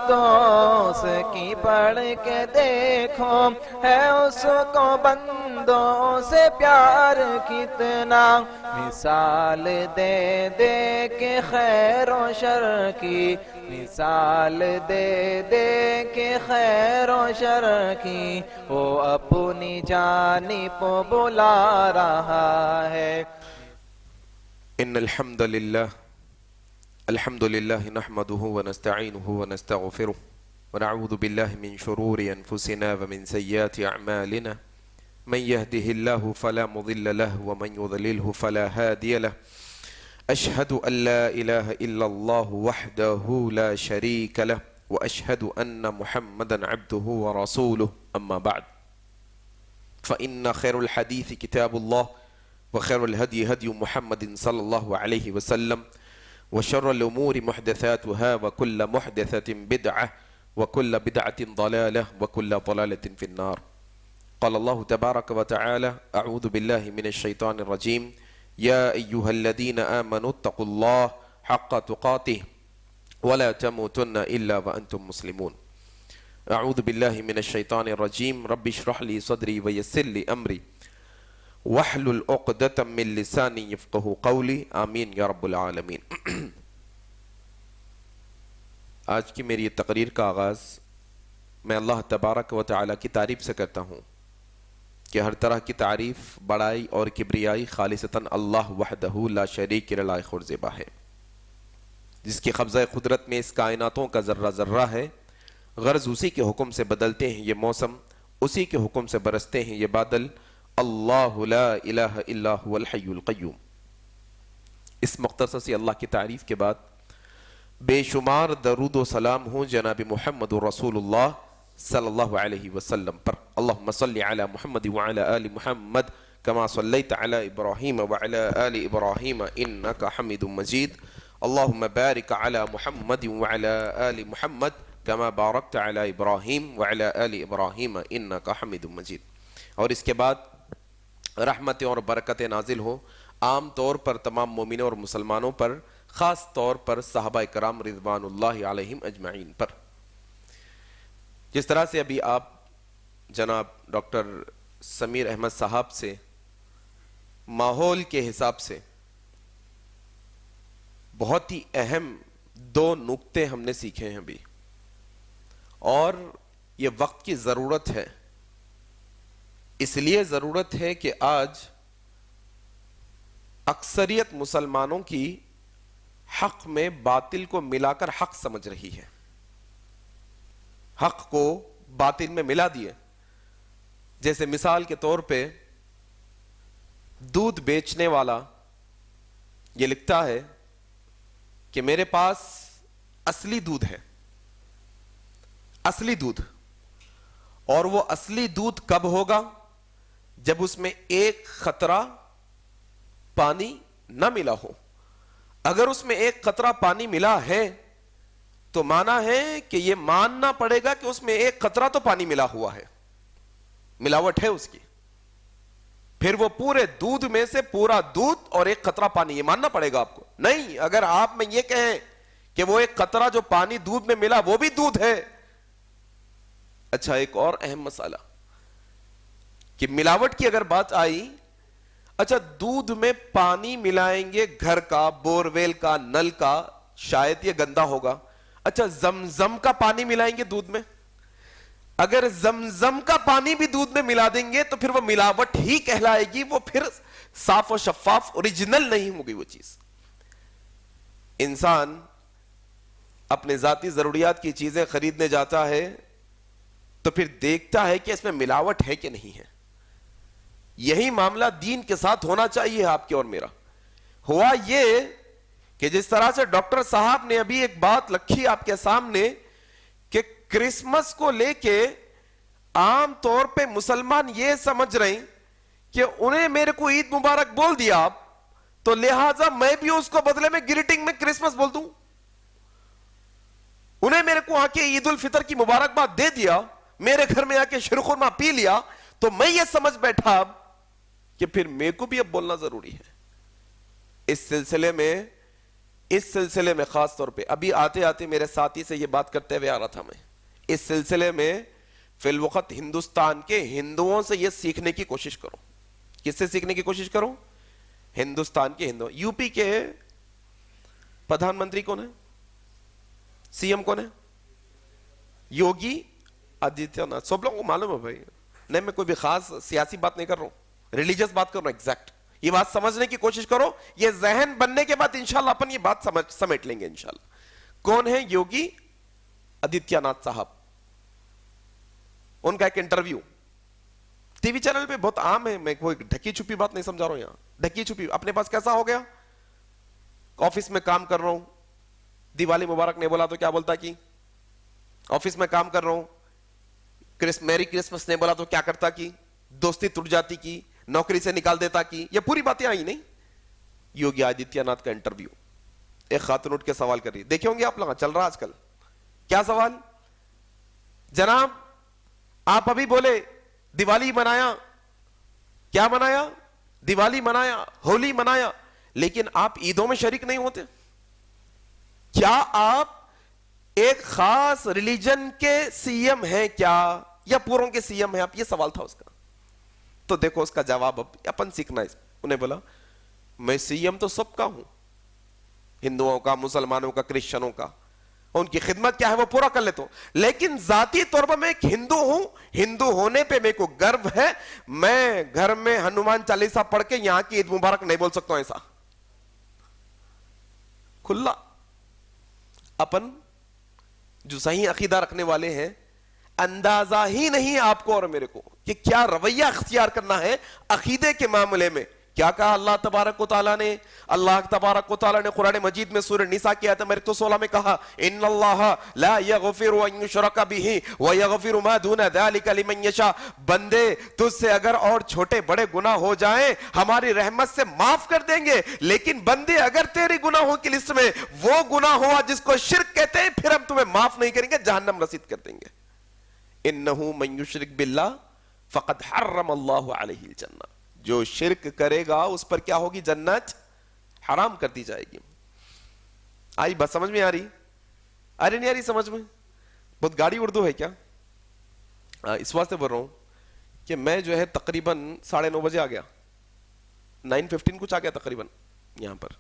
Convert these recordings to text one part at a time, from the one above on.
دوست کی پڑھ کے دیکھو ہے اس کو بندوں سے پیار کتنا، مثال دے دے کے خیر و شر کی، مثال دے دے کے خیر و شر کی، وہ اپنی جانب بلا رہا ہے۔ ان الحمد للہ نحمده ونستعینه ونستغفره ونعوذ بالله من شرور انفسنا ومن سیئات اعمالنا، من يهده الله فلا مضل له ومن يضلله فلا هادي له، اشهد ان لا اله الا الله وحده لا شريك له واشهد ان محمدا عبده ورسوله، اما بعد فان خير الحديث كتاب الله وخير الهدي هدي محمد صلى الله عليه وسلم وشر الأمور محدثاتها وكل محدثة بدعة وكل بدعة ضلالة وكل ضلالة في النار. قال الله تبارك وتعالى: أعوذ بالله من الشيطان الرجيم، يا أيها الذين آمنوا اتقوا الله حق تقاته ولا تموتن إلا وأنتم مسلمون. أعوذ بالله من الشيطان الرجيم، رب اشرح لي صدري ويسر لي أمري وَاحْلُلْ عُقْدَةً مِّن لِّسَانِي يَفْقَهُوا قَوْلِي، آمین یا رب العالمین۔ آج کی میری تقریر کا آغاز میں اللہ تبارک و تعالیٰ کی تعریف سے کرتا ہوں کہ ہر طرح کی تعریف، بڑائی اور کبریائی خالصتاً اللہ وحدہ لا شریک لہ لائق اور زیبا ہے، جس کی قبضہ قدرت میں اس کائناتوں کا ذرہ ذرہ ہے۔ غرض اسی کے حکم سے بدلتے ہیں یہ موسم، اسی کے حکم سے برستے ہیں یہ بادل۔ اللہ لا الہ الا هو الحی القیوم۔ اس مختصر سی اللہ کی تعریف کے بعد بے شمار درود و سلام ہوں جناب محمد رسول اللہ صلی اللہ علیہ وسلم پر۔ اللہم صلی علی محمد وعلی آل محمد کما صلیت علی ابراہیم وعلی آل ابراہیم انکا حمید مجید۔ اللہم بارک علی محمد وعلی آل محمد کما بارکت علی ابراہیم وعلی آل ابراہیم انکا حمید مجید۔ اور اس کے بعد رحمتیں اور برکتیں نازل ہوں عام طور پر تمام مومنوں اور مسلمانوں پر، خاص طور پر صحابہ کرام رضوان اللہ علیہم اجمعین پر۔ جس طرح سے ابھی آپ جناب ڈاکٹر سمیر احمد صاحب سے ماحول کے حساب سے بہت ہی اہم دو نکتے ہم نے سیکھے ہیں ابھی، اور یہ وقت کی ضرورت ہے۔ اس لیے ضرورت ہے کہ آج اکثریت مسلمانوں کی حق میں باطل کو ملا کر حق سمجھ رہی ہے، حق کو باطل میں ملا دیے۔ جیسے مثال کے طور پہ دودھ بیچنے والا یہ لکھتا ہے کہ میرے پاس اصلی دودھ ہے، اصلی دودھ، اور وہ اصلی دودھ کب ہوگا؟ جب اس میں ایک قطرہ پانی نہ ملا ہو۔ اگر اس میں ایک قطرہ پانی ملا ہے تو مانا ہے کہ یہ ماننا پڑے گا کہ اس میں ایک قطرہ تو پانی ملا ہوا ہے، ملاوٹ ہے اس کی۔ پھر وہ پورے دودھ میں سے پورا دودھ اور ایک قطرہ پانی، یہ ماننا پڑے گا آپ کو؟ نہیں، اگر آپ میں یہ کہیں کہ وہ ایک قطرہ جو پانی دودھ میں ملا وہ بھی دودھ ہے۔ اچھا، ایک اور اہم مسئلہ کہ ملاوٹ کی اگر بات آئی، اچھا دودھ میں پانی ملائیں گے گھر کا، بورویل کا، نل کا، شاید یہ گندا ہوگا۔ اچھا زمزم کا پانی ملائیں گے دودھ میں، اگر زمزم کا پانی بھی دودھ میں ملا دیں گے تو پھر وہ ملاوٹ ہی کہلائے گی، وہ پھر صاف و شفاف اوریجنل نہیں ہوگی وہ چیز۔ انسان اپنے ذاتی ضروریات کی چیزیں خریدنے جاتا ہے تو پھر دیکھتا ہے کہ اس میں ملاوٹ ہے کہ نہیں ہے۔ یہی معاملہ دین کے ساتھ ہونا چاہیے آپ کے اور میرا۔ ہوا یہ کہ جس طرح سے ڈاکٹر صاحب نے ابھی ایک بات رکھی آپ کے سامنے کہ کرسمس کو لے کے عام طور پہ مسلمان یہ سمجھ رہے ہیں کہ انہیں میرے کو عید مبارک بول دیا آپ تو لہٰذا میں بھی اس کو بدلے میں گریٹنگ میں کرسمس بول دوں، انہیں میرے کو آ کے عید الفطر کی مبارکباد دے دیا، میرے گھر میں آ کے شیرخرما پی لیا تو میں یہ سمجھ بیٹھا اب کہ پھر میرے کو بھی اب بولنا ضروری ہے۔ اس سلسلے میں اس سلسلے میں خاص طور پہ ابھی آتے آتے میرے ساتھی سے یہ بات کرتے ہوئے آ رہا تھا میں، اس سلسلے میں فی الوقت ہندوستان کے ہندوؤں سے یہ سیکھنے کی کوشش کرو. کس سے سیکھنے کی کوشش کرو؟ ہندوستان کے ہندو. یو پی کے پردھان منتری کون ہے؟ سی ایم کون ہے؟ یوگی آدتیہ ناتھ. سب لوگوں کو معلوم ہے بھائی، نہیں میں کوئی بھی خاص سیاسی بات نہیں کر رہا ہوں، ریلیجس بات کر رہا ہوں. ایگزیکٹ یہ بات سمجھنے کی کوشش کرو، یہ ذہن بننے کے بعد انشاءاللہ اپن یہ بات سمیٹ لیں گے انشاءاللہ. کون ہے یوگی آدتیہ ناتھ صاحب؟ ان کا ایک انٹرویو ٹی وی چینل پہ بہت عام ہے، میں کوئی ڈھکی چھپی بات نہیں سمجھا رہا ہوں یہاں. ڈھکی چھپی اپنے پاس کیسا ہو گیا؟ آفس میں کام کر رہا ہوں، دیوالی مبارک نہیں بولا تو کیا بولتا کی؟ آفس میں کام کر رہا ہوں، میری کرسمس نہیں بولا تو کیا کرتا کی؟ دوستی ٹوٹ جاتی کی، نوکری سے نکال دیتا کی. یہ پوری باتیں آئی نہیں. یوگی آدتیہ ناتھ کا انٹرویو، ایک خاتون اٹھ کے سوال کر رہی، دیکھے ہوں گے آپ لوگ، چل رہا آج کل. کیا سوال؟ جناب آپ ابھی بولے دیوالی منایا، کیا منایا؟ دیوالی منایا، ہولی منایا، لیکن آپ عیدوں میں شریک نہیں ہوتے. کیا آپ ایک خاص ریلیجن کے سی ایم ہیں کیا، یا پوروں کے سی ایم ہیں آپ؟ یہ سوال تھا اس کا. تو دیکھو اس کا جواب اب اپن سیکھنا ہے. انہیں بولا میں سی ایم تو سب کا ہوں، ہندوؤں کا، مسلمانوں کا، کرسچنوں کا. ان کی خدمت کیا ہے وہ پورا کر لیتا ہوں، لیکن ذاتی طور پر میں ایک ہندو ہوں. ہندو ہونے پہ میرے کو گرو ہے. میں گھر میں ہنومان چالیسا پڑھ کے یہاں کی عید مبارک نہیں بول سکتا ہوں. ایسا کھلا. اپن جو صحیح عقیدہ رکھنے والے ہیں، اندازہ ہی نہیں آپ کو اور میرے کو کہ کیا رویہ اختیار کرنا ہے عقیدے کے معاملے میں. کیا کہا اللہ تبارک و تعالیٰ نے؟ اللہ تبارک و تعالیٰ نے قرآن مجید میں سورہ نساء کی آیت نمبر 116 میں کہا ان اللہ لا یغفر ان یشرک بہ ویغفر ما دون ذلک لمن یشاء. بندے تجھ سے اگر اور چھوٹے بڑے گناہ ہو جائیں ہماری رحمت سے معاف کر دیں گے، لیکن بندے اگر تیری گناہوں کی لسٹ میں وہ گناہ ہوا جس کو شرک کہتے ہیں، پھر ہم تمہیں معاف نہیں کریں گے، جہنم رسید کر دیں گے. انہ من یشرک باللہ فقد حرم اللہ علیہ الجنہ. جو شرک کرے گا اس پر کیا ہوگی؟ جنت حرام کر دی جائے گی. آئی بات سمجھ میں آ رہی؟ ارے نہیں آ رہی سمجھ میں؟ بہت گاڑی اردو ہے کیا؟ اس واسطے بول رہا ہوں کہ میں جو ہے تقریباً 9:30 بجے آ گیا، 9:15 کچھ آ گیا تقریباً یہاں پر.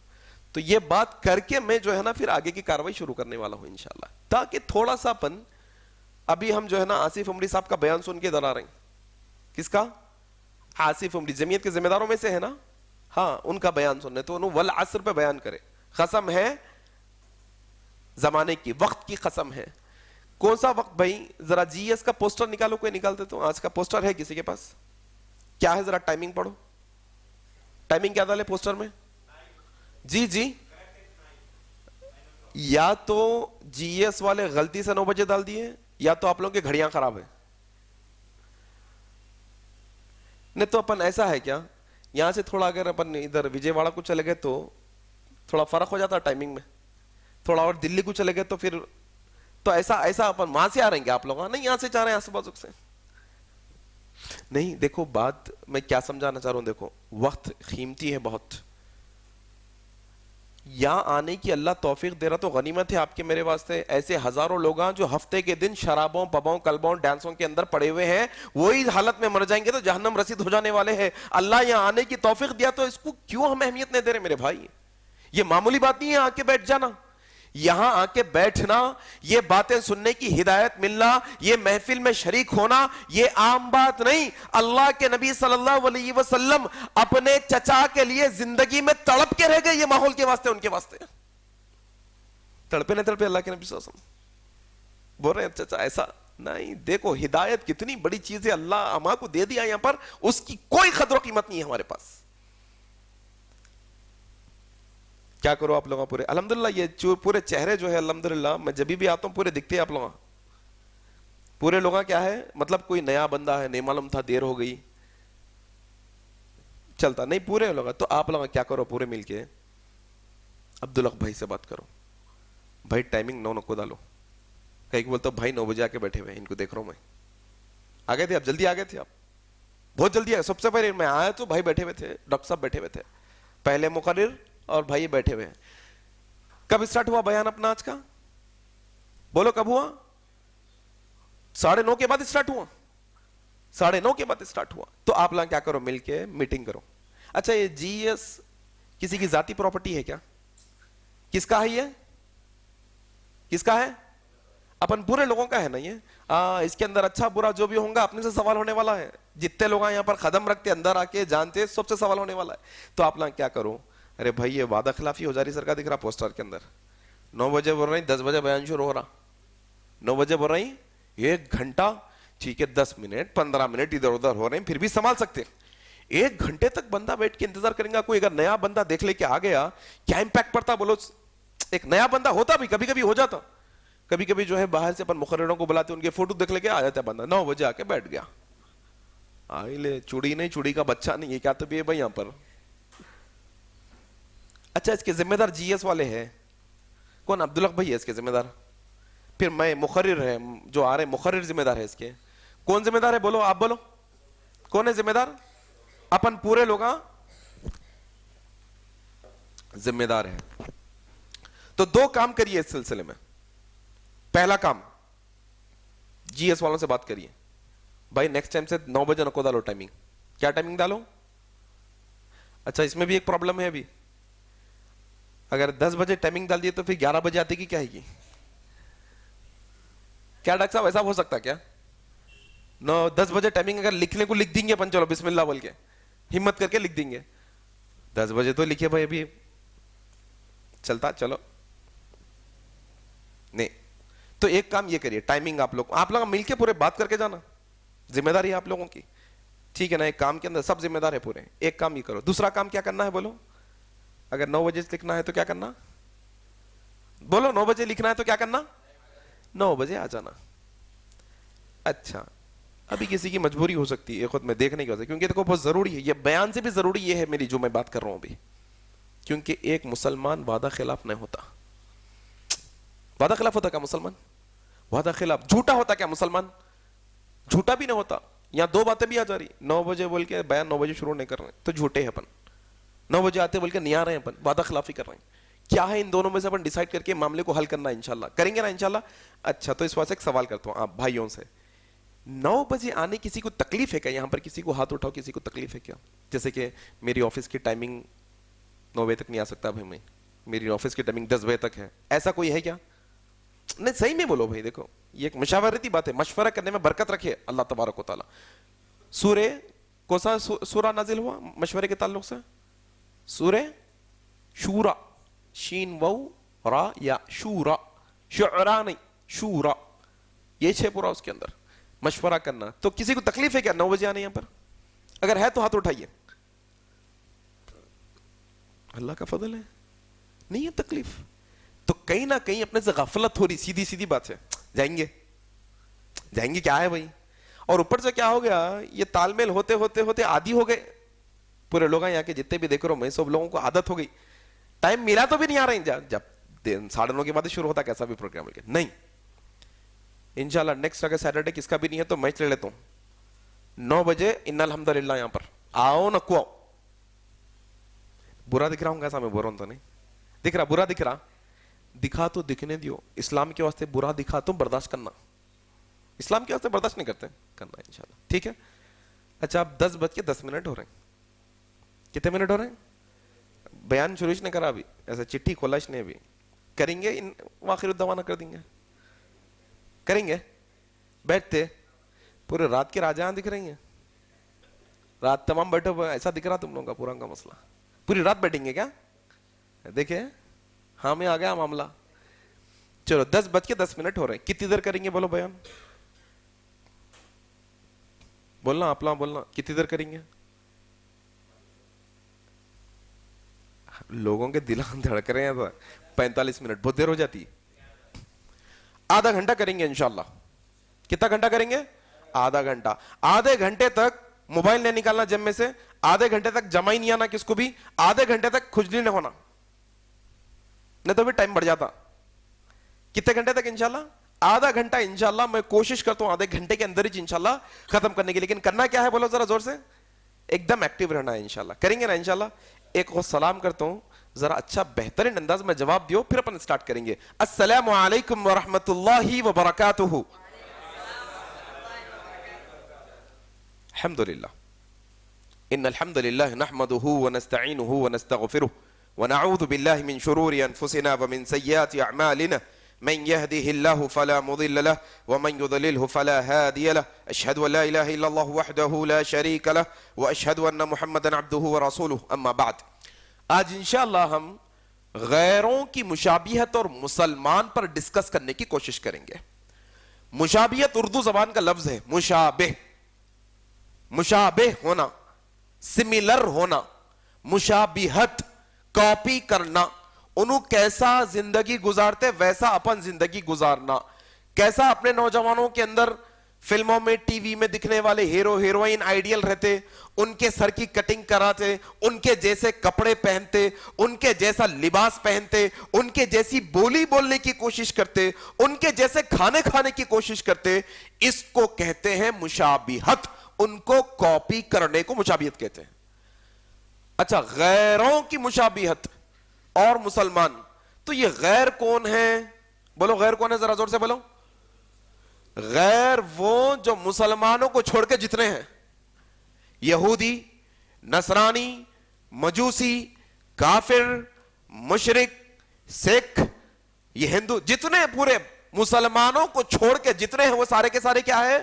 تو یہ بات کر کے میں جو ہے نا پھر آگے کی کاروائی شروع کرنے والا ہوں انشاءاللہ، تاکہ تھوڑا سا پن ابھی ہم جو ہے نا آصف عمری صاحب کا بیان سن کے ادھر آ رہے ہیں. کس کا؟ آصف عمری جمعیت کے ذمہ داروں میں سے ہے نا. ہاں ان کا بیان سننے تو انہوں والعصر پہ بیان کرے. قسم ہے زمانے کی، وقت کی قسم ہے. کون سا وقت بھائی؟ ذرا جی ایس کا پوسٹر نکالو، کوئی نکالتے تو. آج کا پوسٹر ہے کسی کے پاس؟ کیا ہے ذرا ٹائمنگ پڑھو. ٹائمنگ کیا ڈالے پوسٹر میں؟ جی یا تو جی ایس والے غلطی سے 9 بجے ڈال دیے، یا تو آپ لوگوں کی گھڑیاں خراب ہیں. نہیں تو اپن ایسا ہے کیا، یہاں سے تھوڑا اگر اپن ادھر وجے واڑا کو چلے گئے تو تھوڑا فرق ہو جاتا ٹائمنگ میں. تھوڑا اور دلی کو چلے گئے تو پھر تو ایسا اپن وہاں سے آ رہے ہیں کیا آپ لوگ؟ نہیں یہاں سے چاہ رہے ہیں آس پاس سے. نہیں دیکھو بات میں کیا سمجھانا چاہ رہا ہوں، دیکھو وقت قیمتی ہے بہت. یہاں آنے کی اللہ توفیق دے رہا تو غنیمت ہے آپ کے میرے واسطے. ایسے ہزاروں لوگ ہیں جو ہفتے کے دن شرابوں، پبوں، کلبوں، ڈانسوں کے اندر پڑے ہوئے ہیں، وہی حالت میں مر جائیں گے تو جہنم رسید ہو جانے والے ہیں. اللہ یہاں آنے کی توفیق دیا تو اس کو کیوں ہم اہمیت نہیں دے رہے میرے بھائی؟ یہ معمولی بات نہیں ہے آ کے بیٹھ جانا. یہاں آ کے بیٹھنا، یہ باتیں سننے کی ہدایت ملنا، یہ محفل میں شریک ہونا، یہ عام بات نہیں. اللہ کے نبی صلی اللہ علیہ وسلم اپنے چچا کے لیے زندگی میں تڑپ کے رہ گئے. یہ ماحول کے واسطے، ان کے واسطے تڑپے نہ تڑپے. اللہ کے نبی صلی اللہ علیہ وسلم بول رہے ہیں چچا ایسا نہیں. دیکھو ہدایت کتنی بڑی چیز ہے، اللہ ہمارے کو دے دیا یہاں پر، اس کی کوئی قدر و قیمت نہیں ہے ہمارے پاس. کیا کرو آپ لوگوں پورے الحمدللہ، یہ پورے چہرے جو ہے الحمدللہ میں جب بھی آتا ہوں پورے دکھتے ہیں آپ لوگوں. پورے لوگوں کیا ہے مطلب کوئی نیا بندہ ہے، نہیں معلوم تھا، دیر ہو گئی، چلتا نہیں. پورے لوگ تو آپ لوگ کیا کرو پورے مل کے عبدالحق بھائی سے بات کرو. بھائی ٹائمنگ 9 کو ڈالو. کہیں بولتا بھائی 9 بجے آ کے بیٹھے ہوئے، ان کو دیکھ رہا ہوں میں. آ گئے تھے آپ، جلدی آ گئے تھے آپ، بہت جلدی آئے. سب سے پہلے میں آیا تو بھائی بیٹھے ہوئے تھے، ڈاکٹر صاحب بیٹھے ہوئے تھے، پہلے مقرر اور بھائی بیٹھے ہوئے ہیں. کب اسٹارٹ ہوا بیان اپنا آج کا؟ بولو کب ہوا؟ 9:30 کے بعد اسٹارٹ ہوا. 9:30 کے بعد اسٹارٹ ہوا. تو آپ لوگ کیا کرو, مل کے میٹنگ کرو. اچھا یہ جی ایس کسی کی ذاتی پراپرٹی ہے کیا؟ کس کا ہے یہ؟ کس کا ہے؟ اپن پورے لوگوں کا ہے نا یہ. اس کے اندر اچھا برا جو بھی ہوگا اپنے سے سوال ہونے والا ہے. جتنے لوگ یہاں پر قدم رکھتے اندر آ کے جانتے سب سے سوال ہونے والا ہے. تو آپ لوگ کیا کرو, ارے بھائی یہ وعدہ خلافی ہو جا رہی سر کا دکھ رہا پوسٹر کے اندر. 9 بجے بول رہی 10 بجے بیان شروع ہو رہا. 9 بجے بول رہی 1 گھنٹہ, ٹھیک ہے 10 منٹ 15 منٹ ادھر ادھر ہو رہے ہیں پھر بھی سنبھال سکتے. 1 گھنٹے تک بندہ بیٹھ کے انتظار کریں گا. کوئی اگر نیا بندہ دیکھ لے کے آ گیا کیا امپیکٹ پڑتا بولو. ایک نیا بندہ ہوتا بھی کبھی کبھی ہو جاتا. کبھی کبھی جو ہے باہر سے اپن مقرروں کو بلاتے ان کے فوٹو دیکھ لے کے آ جاتا ہے بندہ. 9 بجے آ کے بیٹھ گیا. آئی لے چوڑی نہیں, چوڑی کا بچہ نہیں, یہ کیا تو بھی ہے بھائی یہاں پر. اچھا اس کے ذمہ دار جی ایس والے ہیں کون؟ عبدالحق بھائی ہے اس کے ذمہ دار. پھر میں مقرر ہے جو آ رہے مقرر ذمہ دار ہے اس کے. کون ذمہ دار ہے بولو, آپ بولو کون ہے ذمہ دار؟ اپن پورے لوگ ذمہ دار ہے. تو 2 کام کریے اس سلسلے میں. پہلا کام جی ایس والوں سے بات کریے, بھائی نیکسٹ ٹائم سے 9 بجے نکو ڈالو ٹائمنگ. کیا ٹائمنگ ڈالو؟ اچھا اس میں بھی ایک پرابلم ہے ابھی. اگر 10 بجے ٹائمنگ ڈال دیے تو پھر 11 بجے آتے کی کیا ہے گی؟ کیا ڈاکٹر صاحب ایسا ہو سکتا کیا؟ 10 بجے ٹائمنگ اگر لکھنے کو لکھ دیں گے اپن, چلو بسم اللہ بول کے ہمت کر کے لکھ دیں گے. 10 بجے تو لکھے بھائی ابھی چلتا, چلو نہیں. تو ایک کام یہ کریے, ٹائمنگ آپ لوگ مل کے پورے بات کر کے جانا. ذمہ داری ہے آپ لوگوں کی, ٹھیک ہے نا. ایک کام کے اندر سب ذمہ دار ہے پورے. ایک کام یہ کرو. دوسرا کام کیا کرنا ہے بولو؟ اگر 9 بجے لکھنا ہے تو کیا کرنا بولو؟ 9 بجے لکھنا ہے تو کیا کرنا؟ 9 بجے آ جانا. اچھا ابھی کسی کی مجبوری ہو سکتی ہے, خود میں دیکھنے کی وجہ, کیونکہ دیکھو بہت ضروری ہے یہ بیان سے بھی ضروری یہ ہے میری جو میں بات کر رہا ہوں ابھی. کیونکہ ایک مسلمان وعدہ خلاف نہیں ہوتا. وعدہ خلاف ہوتا کیا مسلمان؟ وعدہ خلاف جھوٹا ہوتا کیا مسلمان؟ جھوٹا بھی نہیں ہوتا. یہاں 2 باتیں بھی آ جا رہی. 9 بجے بول کے بیان 9 بجے شروع نہیں کر رہے تو جھوٹے ہیں اپن. 9 بجے آتے بول کے نہیں آ رہے ہیں اپن, وعدہ خلافی کر رہے ہیں. کیا ہے ان دونوں میں سے اپن ڈیسائیڈ کر کے معاملے کو حل کرنا ہے انشاءاللہ. کریں گے نا انشاءاللہ. اچھا تو اس واسطے ایک سوال کرتا ہوں آپ بھائیوں سے, 9 بجے آنے کسی کو تکلیف ہے کیا؟ یہاں پر کسی کو ہاتھ اٹھاؤ, کسی کو تکلیف ہے کیا؟ جیسے کہ میری آفس کی ٹائمنگ 9 بجے تک نہیں آ سکتا بھائی میں, میری آفس کی ٹائمنگ 10 بجے تک ہے, ایسا کوئی ہے کیا؟ نہیں صحیح میں بولو بھائی. دیکھو یہ ایک مشاورتی بات ہے, مشورہ کرنے میں برکت رکھے اللہ تبارک و تعالی. سورہ کون سا سورہ نازل ہوا مشورے کے تعلق سے؟ سورہ شورا, شین وو را یا شورا, شعرا نہیں شورا, یہ 6 پورا اس کے اندر مشورہ کرنا. تو کسی کو تکلیف ہے کیا 9 بجے آنے یہاں پر؟ اگر ہے تو ہاتھ اٹھائیے. اللہ کا فضل ہے, نہیں ہے تکلیف تو کہیں نہ کہیں اپنے سے غفلت ہو رہی. سیدھی سیدھی بات ہے, جائیں گے کیا ہے بھائی. اور اوپر سے کیا ہو گیا, یہ تال میل ہوتے ہوتے ہوتے عادی ہو گئے پورے لوگ یہاں کے جتنے بھی دیکھ رہا ہوں میں, سب لوگوں کو عادت ہو گئی. ٹائم ملا تو بھی نہیں آ رہے ہیں, جب 9:30 کے بعد شروع ہوتا کیسا بھی پروگرام نہیں. انشاءاللہ نیکسٹ اگر سیٹرڈے کس کا بھی نہیں ہے تو میچ لے لیتا ہوں 9 بجے ان الحمدللہ یہاں پر آؤ نکو آؤ. برا دکھ رہا ہوں کیسا میں بول رہا ہوں تو نہیں دکھ رہا, برا دکھ رہا, دکھا تو دکھنے دیو. اسلام کے واسطے برا دکھا تو برداشت کرنا, اسلام کے واسطے برداشت نہیں کرتے کرنا انشاءاللہ, ٹھیک ہے. اچھا اب 10:10 ہو رہے ہیں. کتنے منٹ ہو رہے ہیں؟ بیان شروع نہیں کرا ابھی, ایسا چٹھی کھولاش نہیں ابھی. کریں گے آخر الدوانا کر دیں گے, کریں گے. بیٹھتے پورے رات کے راجہ دکھ رہی ہیں, رات تمام بیٹھے ہوئے, ایسا دکھ رہا تم لوگوں کا پورا کا مسئلہ. پوری رات بیٹھیں گے کیا؟ دیکھیں ہاں میں آ گیا معاملہ. چلو 10:10 ہو رہے ہیں. کتنی دیر کریں گے بولو بیان؟ بولنا آپ لوگ بولنا, کتنی دیر کریں گے؟ لوگوں کے دل دھڑک رہے ہیں. 45 منٹ بہت دیر ہو جاتی. آدھا گھنٹہ کریں گے انشاءاللہ. کتنا گھنٹہ کریں گے؟ آدھا گھنٹہ. آدھے گھنٹے تک موبائل نہیں نکالنا جیب میں سے, آدھے گھنٹے تک جمع ہی نہیں آنا کس کو بھی, آدھے گھنٹے تک کھجلی نہیں ہونا, نہیں تو بھی ٹائم بڑھ جاتا. کتنے گھنٹے تک انشاءاللہ؟ آدھا گھنٹہ انشاءاللہ. میں کوشش کرتا ہوں آدھے گھنٹے کے اندر ہی انشاءاللہ ختم کرنے کی. لیکن کرنا کیا ہے بولو ذرا زور سے, ایک دم ایکٹیو رہنا ہے انشاءاللہ. کریں گے نا انشاءاللہ. ایک اور سلام کرتا ہوں ذرا اچھا بہترین انداز میں جواب دیو, پھر اپن سٹارٹ کریں گے. السلام علیکم ورحمۃ اللہ وبرکاتہ. الحمدللہ ان الحمد للہ نحمده ونستعینه ونستغفره ونعوذ باللہ من شرور انفسنا ومن سیئات اعمالنا من يهده الله فلا مضل له ومن يضلله فلا هادي له. اشهد ان لا اله الا الله وحده لا شريك له واشهد ان محمدا عبده ورسوله. اما بعد, آج انشاءاللہ ہم غیروں کی مشابہت اور مسلمان پر ڈسکس کرنے کی کوشش کریں گے. مشابہت اردو زبان کا لفظ ہے, مشابہ, مشابہ ہونا, سملر ہونا. مشابہت کاپی کرنا, انہوں کیسا زندگی گزارتے ویسا اپن زندگی گزارنا. کیسا اپنے نوجوانوں کے اندر فلموں میں ٹی وی میں دکھنے والے ہیرو ہیروئن آئیڈیل رہتے, ان کے سر کی کٹنگ کراتے, ان کے جیسے کپڑے پہنتے, ان کے جیسا لباس پہنتے, ان کے جیسی بولی بولنے کی کوشش کرتے, ان کے جیسے کھانے کھانے کی کوشش کرتے. اس کو کہتے ہیں مشابہت, ان کو کاپی کرنے کو مشابہت کہتے ہیں. اچھا, غیروں کی مشابہت اور مسلمان, تو یہ غیر کون ہے؟ بولو غیر کون ہے, ذرا زور سے بولو. غیر وہ جو مسلمانوں کو چھوڑ کے جتنے ہیں, یہودی, نصرانی, مجوسی, کافر, مشرک, سکھ, یہ ہندو, جتنے پورے مسلمانوں کو چھوڑ کے جتنے ہیں وہ سارے کے سارے کیا ہے؟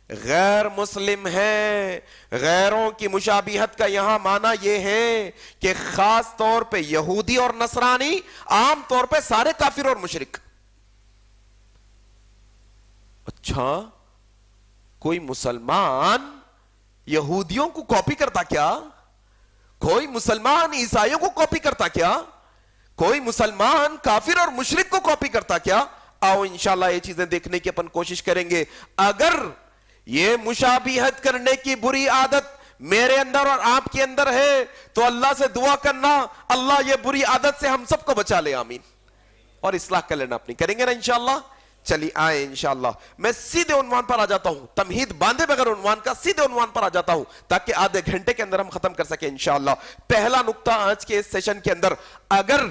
غیر مسلم ہیں. غیروں کی مشابہت کا یہاں معنی یہ ہے کہ خاص طور پہ یہودی اور نصرانی, عام طور پہ سارے کافر اور مشرک. اچھا, کوئی مسلمان یہودیوں کو کاپی کرتا کیا؟ کوئی مسلمان عیسائیوں کو کاپی کرتا کیا؟ کوئی مسلمان کافر اور مشرک کو کاپی کرتا کیا؟ آؤ انشاءاللہ یہ چیزیں دیکھنے کی اپن کوشش کریں گے. اگر یہ مشابہت کرنے کی بری عادت میرے اندر اور آپ کے اندر ہے تو اللہ سے دعا کرنا, اللہ یہ بری عادت سے ہم سب کو بچا لے, آمین. اور اصلاح کر لینا اپنی, کریں گے نا انشاءاللہ. چلی آئے انشاءاللہ. میں سیدھے عنوان پر آ جاتا ہوں, تمہید باندھے بغیر عنوان کا سیدھے عنوان پر آ جاتا ہوں تاکہ آدھے گھنٹے کے اندر ہم ختم کر سکیں انشاءاللہ. پہلا نقطہ آج کے اس سیشن کے اندر, اگر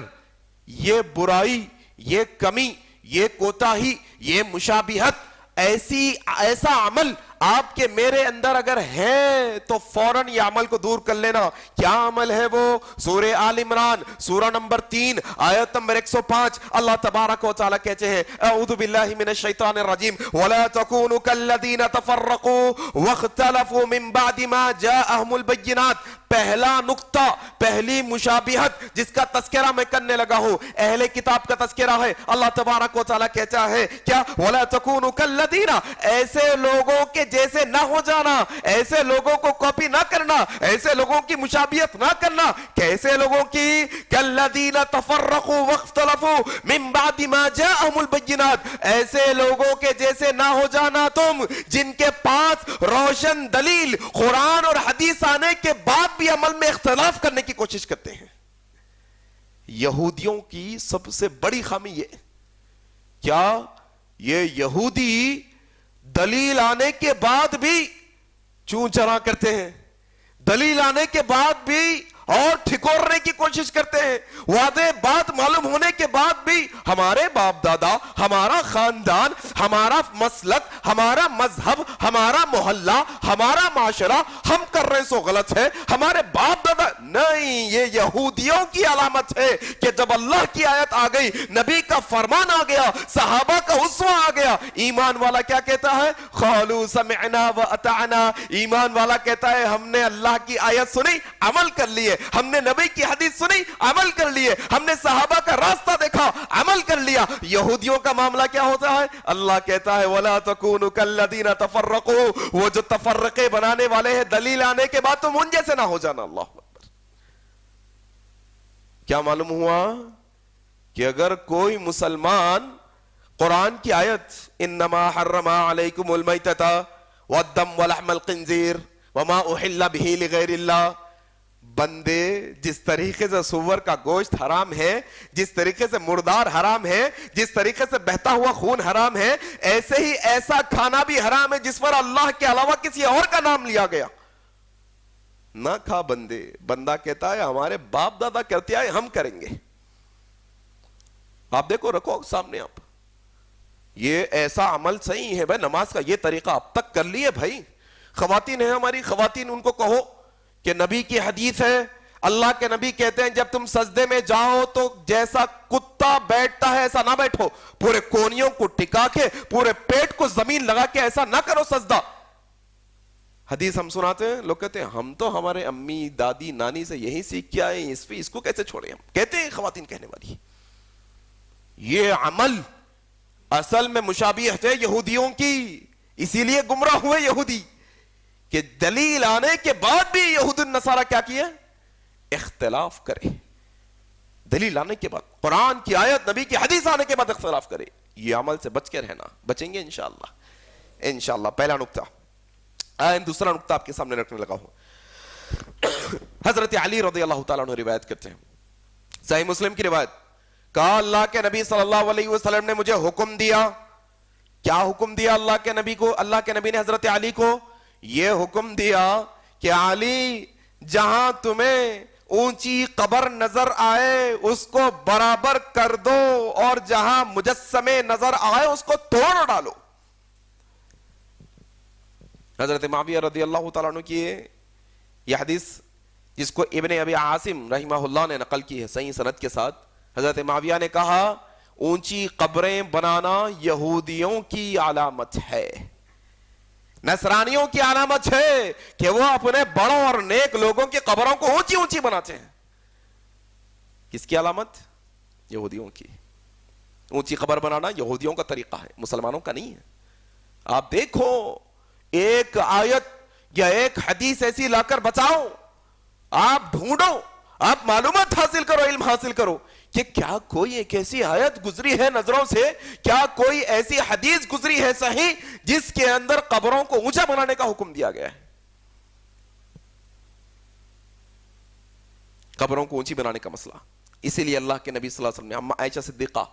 یہ برائی, یہ کمی, یہ کوتاہی, یہ مشابہت, ایسا عمل آپ کے میرے اندر اگر ہے تو فوراً یہ عمل کو دور کر لینا. کیا عمل ہے وہ؟ سورہ آل عمران سورہ نمبر 3 آیت نمبر 105 اللہ تبارک و تعالیٰ کہتے ہیں, اعوذ باللہ من الشیطان الرجیم, وَلَا تَكُونُوا كَالَّذِينَ تَفَرَّقُوا وَاخْتَلَفُوا مِن بَعْدِ مَا جَاءَهُمُ الْبَيِّنَاتُ. پہلا نقطہ, پہلی مشابہت جس کا تذکرہ میں کرنے لگا ہوں, اہل کتاب کا تذکرہ ہے. اللہ تبارک و تعالیٰ کہتا ہے کیا؟ وَلَا تَكُونُوا كَالَّذِينَ, ایسے لوگوں کے جیسے نہ ہو جانا, ایسے لوگوں کو کاپی نہ کرنا, ایسے لوگوں کی مشابہت نہ کرنا. کیسے لوگوں کی؟ كَالَّذِينَ تَفَرَّقُوا وَاخْتَلَفُوا مِن بَعْدِ مَا جَاءَهُمُ الْبَيِّنَاتُ, ایسے لوگوں کے جیسے نہ ہو جانا تم جن کے پاس روشن دلیل قرآن اور حدیث آنے کے بعد بھی عمل میں اختلاف کرنے کی کوشش کرتے ہیں. یہودیوں کی سب سے بڑی خامی یہ, کیا یہ یہودی دلیل آنے کے بعد بھی چون چرا کرتے ہیں, دلیل آنے کے بعد بھی اور ٹھکورنے کی کوشش کرتے ہیں. واضح بات معلوم ہونے کے بعد بھی ہمارے باپ دادا, ہمارا خاندان, ہمارا مسلک, ہمارا مذہب, ہمارا محلہ, ہمارا معاشرہ, ہم کر رہے سو غلط ہے, ہمارے باپ دادا نہیں. یہ یہودیوں کی علامت ہے کہ جب اللہ کی آیت آ گئی, نبی کا فرمان آ گیا, صحابہ کا اسوہ آ گیا, ایمان والا کیا کہتا ہے؟ قالوا سمعنا واطعنا. ایمان والا کہتا ہے ہم نے اللہ کی آیت سنی, عمل کر لیے, ہم نے نبی کی حدیث سنی, عمل کر لیے, ہم نے صحابہ کا راستہ دیکھا, عمل کر لیا. یہودیوں کا معاملہ کیا ہوتا ہے؟ اللہ کہتا ہے وَلَا تَكُونُوا كَالَّذِينَ تَفَرَّقُوا, وہ جو تفرقے بنانے والے ہیں, دلیل آنے کے بعد تم ان جیسے نہ ہو جانا. اللہ اکبر. کیا معلوم ہوا کہ اگر کوئی مسلمان قرآن کی آیت انما حرم علیکم المیتۃ والدم ولحم الخنزیر وما احل به لغیر اللہ, بندے جس طریقے سے سور کا گوشت حرام ہے, جس طریقے سے مردار حرام ہے, جس طریقے سے بہتا ہوا خون حرام ہے, ایسے ہی ایسا کھانا بھی حرام ہے جس پر اللہ کے علاوہ کسی اور کا نام لیا گیا. نہ کھا بندے. بندہ کہتا ہے ہمارے باپ دادا کرتے آئے ہم کریں گے. آپ دیکھو, رکھو سامنے آپ, یہ ایسا عمل صحیح ہے بھائی, نماز کا یہ طریقہ اب تک کر لیے بھائی. خواتین ہیں ہماری, خواتین, ان کو کہو کہ نبی کی حدیث ہے, اللہ کے نبی کہتے ہیں جب تم سجدے میں جاؤ تو جیسا کتا بیٹھتا ہے ایسا نہ بیٹھو, پورے کونیوں کو ٹکا کے پورے پیٹ کو زمین لگا کے ایسا نہ کرو سجدہ. حدیث ہم سناتے ہیں, لوگ کہتے ہیں ہم تو ہمارے امی دادی نانی سے یہی سیکھ کے آئے ہیں, اس کو کیسے چھوڑیں ہم. کہتے ہیں خواتین کہنے والی, یہ عمل اصل میں مشابہت ہے یہودیوں کی, اسی لیے گمراہ ہوئے یہودی کہ دلیل آنے کے بعد بھی یہود النصارہ کیا کیے, اختلاف کرے. دلیل آنے کے بعد, قرآن کی آیت نبی کی حدیث آنے کے بعد اختلاف کرے. یہ عمل سے بچ کے رہنا, بچیں گے انشاءاللہ, انشاءاللہ. پہلا نقطہ. دوسرا نقطہ آپ کے سامنے رکھنے لگا ہوں. حضرت علی رضی اللہ تعالیٰ عنہ روایت کرتے ہیں, صحیح مسلم کی روایت, کہا اللہ کے نبی صلی اللہ علیہ وسلم نے مجھے حکم دیا. کیا حکم دیا اللہ کے نبی کو؟ اللہ کے نبی نے حضرت علی کو یہ حکم دیا کہ علی, جہاں تمہیں اونچی قبر نظر آئے اس کو برابر کر دو, اور جہاں مجسمے نظر آئے اس کو توڑ ڈالو. حضرت معاویہ رضی اللہ تعالیٰ عنہ کی یہ حدیث, جس کو ابن ابی عاصم رحمہ اللہ نے نقل کی ہے صحیح سند کے ساتھ, حضرت معاویہ نے کہا اونچی قبریں بنانا یہودیوں کی علامت ہے, نصرانیوں کی علامت ہے کہ وہ اپنے بڑوں اور نیک لوگوں کی قبروں کو اونچی اونچی بناتے ہیں. کس کی علامت؟ یہودیوں کی. اونچی قبر بنانا یہودیوں کا طریقہ ہے, مسلمانوں کا نہیں ہے. آپ دیکھو, ایک آیت یا ایک حدیث ایسی لا کر بچاؤ, آپ ڈھونڈو, آپ معلومات حاصل کرو, علم حاصل کرو کہ کیا کوئی ایک ایسی آیت گزری ہے نظروں سے, کیا کوئی ایسی حدیث گزری ہے صحیح جس کے اندر قبروں کو اونچا بنانے کا حکم دیا گیا ہے. قبروں کو اونچی بنانے کا مسئلہ, اسی لیے اللہ کے نبی صلی اللہ علیہ وسلم نے اما عائشہ صدیقہ,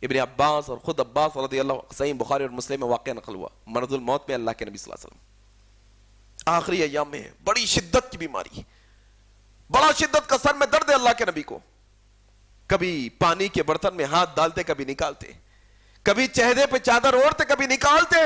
ابن عباس اور خود عباس رضی اللہ, صحیح بخاری اور مسلم میں واقعہ نقل ہوا, مرض الموت میں اللہ کے نبی صلی اللہ علیہ وسلم آخری ایام میں, بڑی شدت کی بیماری, بڑا شدت کا سر میں درد ہے اللہ کے نبی کو. کبھی پانی کے برتن میں ہاتھ ڈالتے, کبھی نکالتے, کبھی چہرے پہ چادر اوڑھتے, کبھی نکالتے.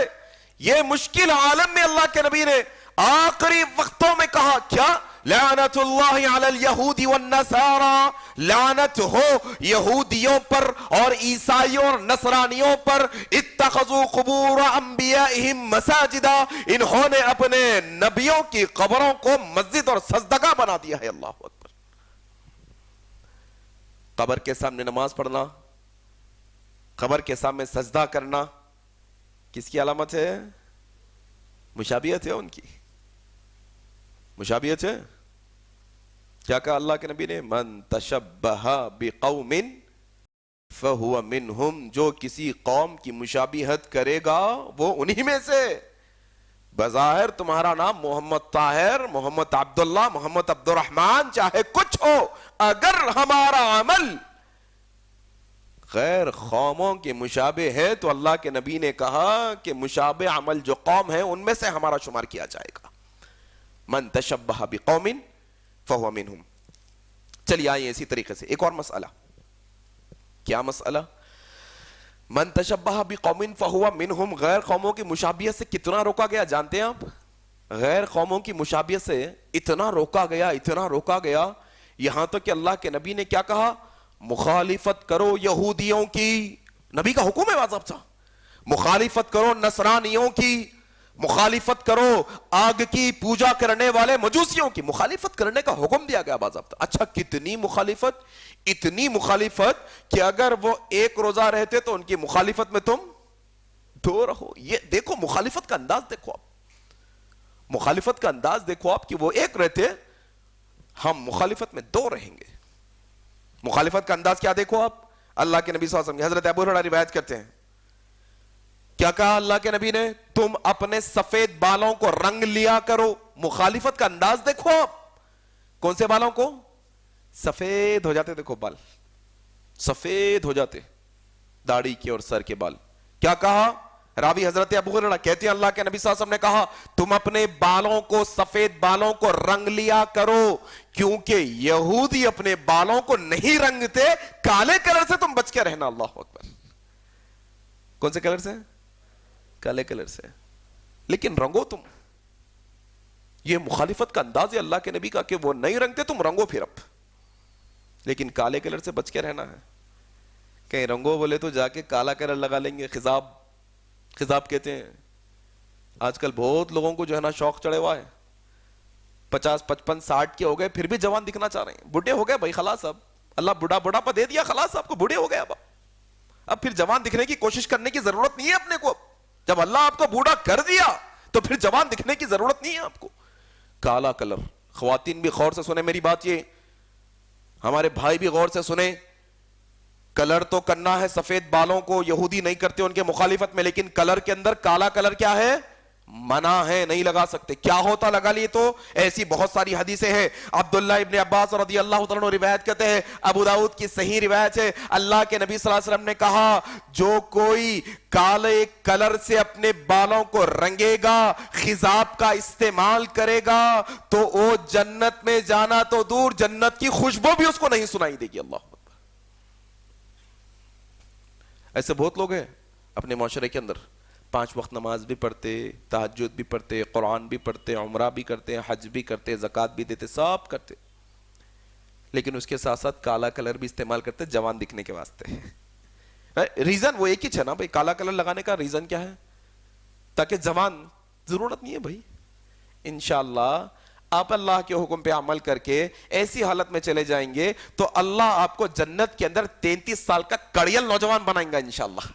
یہ مشکل عالم میں اللہ کے نبی نے آخری وقتوں میں کہا کیا, لعنت اللہ علی الیہود والنصارى, لعنت ہو یہودیوں پر اور عیسائیوں اور نصرانیوں پر, اتخذوا قبور انبیائہم مساجدا, انہوں نے اپنے نبیوں کی قبروں کو مسجد اور سجدگاہ بنا دیا ہے. اللہ اکبر. قبر کے سامنے نماز پڑھنا, قبر کے سامنے سجدہ کرنا کس کی علامت ہے؟ مشابہت ہے ان کی, مشابہت ہے. کیا کہا اللہ کے نبی نے؟ من تشبہ بقوم فہو منہم, جو کسی قوم کی مشابہت کرے گا وہ انہی میں سے. بظاہر تمہارا نام محمد طاہر, محمد عبداللہ, محمد عبد الرحمن چاہے کچھ ہو, اگر ہمارا عمل غیر قوموں کے مشابہ ہے تو اللہ کے نبی نے کہا کہ مشابہ عمل جو قوم ہے ان میں سے ہمارا شمار کیا جائے گا. من تشبہ بقوم فہو منہم. چلیے آئیے اسی طریقے سے ایک اور مسئلہ. کیا مسئلہ؟ من تشبہ بقوم فہو منہم, غیر قوموں کی مشابہت سے کتنا روکا گیا جانتے ہیں آپ؟ غیر قوموں کی مشابہت سے اتنا روکا گیا, اتنا روکا گیا, یہاں تک کہ اللہ کے نبی نے کیا کہا؟ مخالفت کرو یہودیوں کی, نبی کا حکم ہے باضابطہ, مخالفت کرو نصرانیوں کی, مخالفت کرو آگ کی پوجا کرنے والے مجوسیوں کی, مخالفت کرنے کا حکم دیا گیا باضابطہ. اچھا کتنی مخالفت؟ اتنی مخالفت کہ اگر وہ ایک روزہ رہتے تو ان کی مخالفت میں تم دو رہو. یہ دیکھو مخالفت کا انداز دیکھو آپ, مخالفت کا انداز دیکھو آپ کہ وہ ایک رہتے, ہم مخالفت میں دو رہیں گے. مخالفت کا انداز کیا دیکھو آپ. اللہ کے نبی صلی اللہ علیہ وسلم, حضرت ابو ہریرہ روایت کرتے ہیں, کیا کہا اللہ کے نبی نے؟ تم اپنے سفید بالوں کو رنگ لیا کرو. مخالفت کا انداز دیکھو آپ. کون سے بالوں کو؟ سفید ہو جاتے, دیکھو بال سفید ہو جاتے, داڑھی کے اور سر کے بال. کیا کہا راوی حضرت ابو ہریرہ کہتے ہیں اللہ کے نبی صلی اللہ علیہ وسلم نے کہا تم اپنے بالوں کو سفید بالوں کو رنگ لیا کرو کیونکہ یہودی اپنے بالوں کو نہیں رنگتے, کالے کلر سے تم بچ کے رہنا. اللہ اکبر. کون سے کلر سے؟ کالے کلر سے. لیکن رنگو تم. یہ مخالفت کا انداز ہے اللہ کے نبی کا کہ وہ نہیں رنگتے, تم رنگو پھر اب, لیکن کالے کلر سے بچ کے رہنا ہے. کہیں رنگو بولے تو جا کے کالا کلر لگا لیں گے, خضاب کہتے ہیں. آج کل بہت لوگوں کو جو ہے نا شوق چڑھے ہوا ہے, 50 55 60 کے ہو گئے پھر بھی جوان دکھنا چاہ رہے ہیں. بڈھے ہو گئے بھائی خلاص, اب اللہ بڑھا پا دے دیا خلاص, آپ کو بڈھے ہو گئے اب پھر جوان دکھنے کی کوشش کرنے کی ضرورت نہیں ہے اپنے کو. جب اللہ آپ کو بوڑھا کر دیا تو پھر جوان دکھنے کی ضرورت نہیں ہے آپ کو. کالا کلر. خواتین بھی غور سے سنیں میری بات, یہ ہمارے بھائی بھی غور سے سنیں, کلر تو کرنا ہے سفید بالوں کو, یہودی نہیں کرتے ان کے مخالفت میں, لیکن کلر کے اندر کالا کلر کیا ہے؟ منع ہے, نہیں لگا سکتے. کیا ہوتا لگا لیے تو ایسی بہت ساری حدیثیں ہیں. عبداللہ ابن عباس رضی اللہ تعالیٰ عنہ روایت کرتے ہیں, ابو داؤد کی صحیح روایت ہے, اللہ کے نبی صلی اللہ علیہ وسلم نے کہا جو کوئی کالے کلر سے اپنے بالوں کو رنگے گا, خضاب کا استعمال کرے گا, تو وہ جنت میں جانا تو دور, جنت کی خوشبو بھی اس کو نہیں سنائی دے گی. اللہ اکبر. ایسے بہت لوگ ہیں اپنے معاشرے کے اندر, 5 وقت نماز بھی پڑھتے, تہجد بھی پڑھتے, قرآن بھی پڑھتے, عمرہ بھی کرتے, حج بھی کرتے, زکوٰۃ بھی دیتے, سب کرتے, لیکن اس کے ساتھ ساتھ کالا کلر بھی استعمال کرتے جوان دکھنے کے واسطے. ریزن وہ ایک ہی ہے نا بھائی, کالا کلر لگانے کا ریزن کیا ہے؟ تاکہ جوان, ضرورت نہیں ہے بھائی. انشاءاللہ آپ اللہ کے حکم پہ عمل کر کے ایسی حالت میں چلے جائیں گے تو اللہ آپ کو جنت کے اندر 33 سال کا کڑیل نوجوان بنائیں گا انشاءاللہ.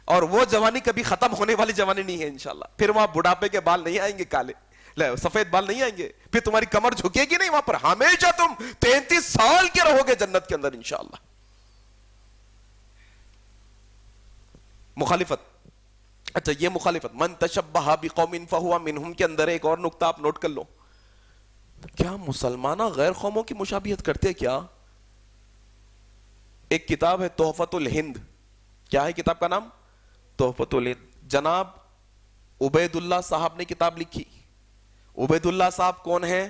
اور وہ جوانی کبھی ختم ہونے والی جوانی نہیں ہے انشاءاللہ. پھر وہاں بڑھاپے کے بال نہیں آئیں گے کالے, سفید بال نہیں آئیں گے, پھر تمہاری کمر جھکے گی نہیں وہاں پر, ہمیشہ تم 33 سال کے رہو گے جنت کے اندر انشاءاللہ. مخالفت. اچھا یہ مخالفت, من تشبہ بقوم فہو منہم کے اندر ایک اور نقطہ آپ نوٹ کر لو. کیا مسلمانہ غیر قوموں کی مشابہت کرتے کیا؟ ایک کتاب ہے تحفۃ الہند. کیا ہے کتاب کا نام؟ تحفۃ الہند. جناب عبید اللہ صاحب نے کتاب لکھی. عبید اللہ صاحب کون ہیں؟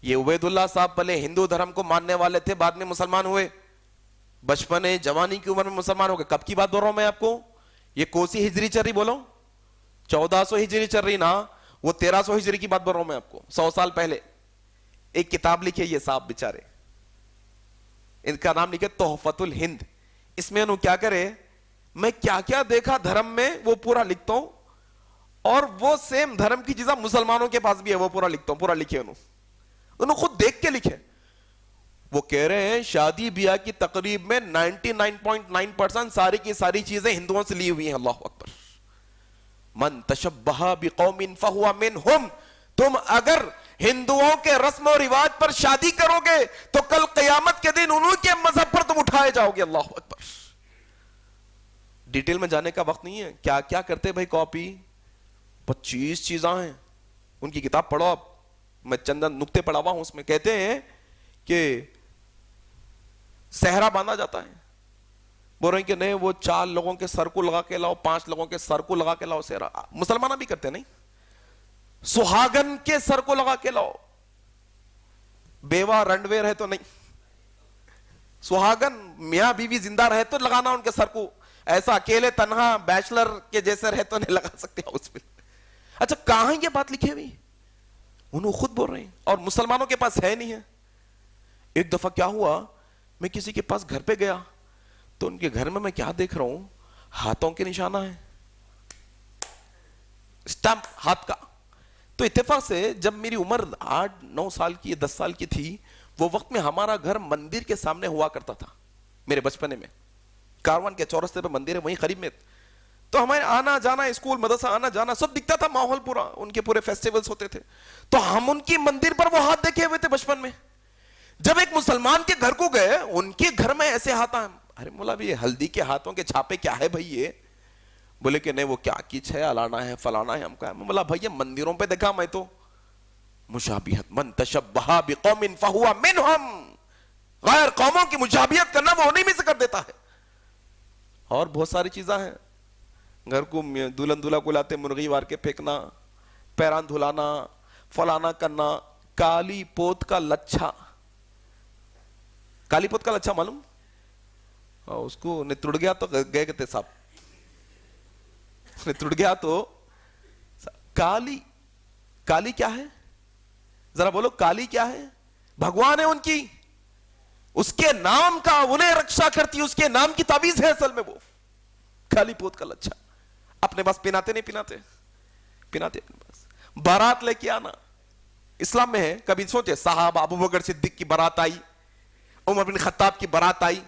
یہ عبید اللہ صاحب پہلے ہندو دھرم کو ماننے والے تھے, بعد میں مسلمان ہوئے, بچپنے جوانی کی عمر میں مسلمان ہو گئے. کب کی بات بول رہا ہوں میں آپ کو؟ یہ کوسی ہجری چل رہی بولو؟ 1400 ہجری چل رہی نا, وہ 1300 ہجری کی بات بول رہا ہوں میں آپ کو, 100 سال پہلے. ایک کتاب لکھی یہ صاحب بیچارے, ان کا نام لکھے تحفۃ الہند. اس میں انہوں کیا کرے, میں کیا کیا دیکھا دھرم میں وہ پورا لکھتا ہوں, اور وہ سیم دھرم کی چیزیں مسلمانوں کے پاس بھی ہے وہ پورا لکھتا ہوں. پورا لکھے انہوں خود دیکھ کے لکھے. وہ کہہ رہے ہیں شادی بیاہ کی تقریب میں 99.9% ساری کی ساری چیزیں ہندوؤں سے لی ہوئی ہیں. اللہ اکبر. من تشبہ بقوم فہو منہم. تم اگر ہندوؤں کے رسم و رواج پر شادی کرو گے تو کل قیامت کے دن انہوں کے مذہب پر تم اٹھائے جاؤ گے. اللہ اکبر. ڈیٹیل میں جانے کا وقت نہیں ہے. کیا کیا کرتے بھائی, کاپی 25 چیزیں ہیں ان کی کتاب پڑھو آپ, میں چند نقطے پڑھا ہوا ہوں اس میں. کہتے ہیں کہ صحرا باندھا جاتا ہے, بول رہے ہیں کہ نہیں وہ 4 لوگوں کے سر کو لگا کے لاؤ, 5 لوگوں کے سر کو لگا کے لاؤ صحرا. مسلمانہ بھی کرتے نہیں, سہاگن کے سر کو لگا کے لاؤ, بیوہ رنڈوے رہے تو نہیں, سہاگن میاں بیوی زندہ رہے تو لگانا ان کے سر کو, ایسا اکیلے تنہا بیچلر کے جیسے رہے تو نہیں لگا سکتے اس میں. اچھا کہاں یہ بات لکھی ہوئی؟ انہوں خود بول رہے ہیں, اور مسلمانوں کے پاس ہے نہیں ہے. ایک دفعہ کیا ہوا, میں کسی کے پاس گھر پہ گیا تو ان کے گھر میں کیا دیکھ رہا ہوں, ہاتھوں کے نشانہ ہیں, اسٹمپ ہاتھ کا. تو اتفاق سے جب میری عمر 8-9 سال کی 10 سال کی تھی, وہ وقت میں ہمارا گھر مندر کے سامنے ہوا کرتا تھا. میرے بچپنے میں کاروان کے چورستے پہ مندر ہے وہیں قریب میں, تو ہمیں آنا جانا, اسکول مدرسہ آنا جانا سب دکھتا تھا, ماحول پورا, ان کے پورے فیسٹیولز ہوتے تھے. تو ہم ان کی مندر پر وہ ہاتھ دیکھے ہوئے تھے بچپن میں. جب ایک مسلمان کے گھر کو گئے, ان کے گھر میں ایسے ہاتھ ہیں. ارے مولا بھی یہ ہلدی کے ہاتھوں کے چھاپے کیا ہے بھائی یہ؟ بولے کہ نہیں وہ کیا کچھ ہے, الانا ہے, فلانا ہے. ہم کہا مولا بھائی یہ مندروں پہ دیکھا میں تو. مشابہت. من تشبہ بقوم فہو منہم. غیر قوموں کی مشابہت کرنا وہ انہی میں سے کر دیتا ہے. اور بہت ساری چیزیں ہیں. گھر کو دلہن دولہا کو لاتے مرغی وار کے پھینکنا, پیران دھلانا, فلانا کرنا. کالی پوت کا لچھا, کالی پوت کا لچھا معلوم, اس کو نتڑ گیا تو گئے کہتے صاحب, نتڑ گیا تو کالی. کالی کیا ہے ذرا بولو, کالی کیا ہے؟ بھگوان ہے ان کی, اس کے نام کا انہیں رکشا کرتی, اس کے نام کی تعویذ ہے اصل میں وہ کالی پوت کا لچھا. اپنے پاس پہناتے نہیں پہناتے, پہناتے اپنے پاس. بارات لے کے آنا اسلام میں ہے. کبھی سوچے صحابہ ابو بکر صدیق کی بارات آئی, عمر بن خطاب کی بارات آئی,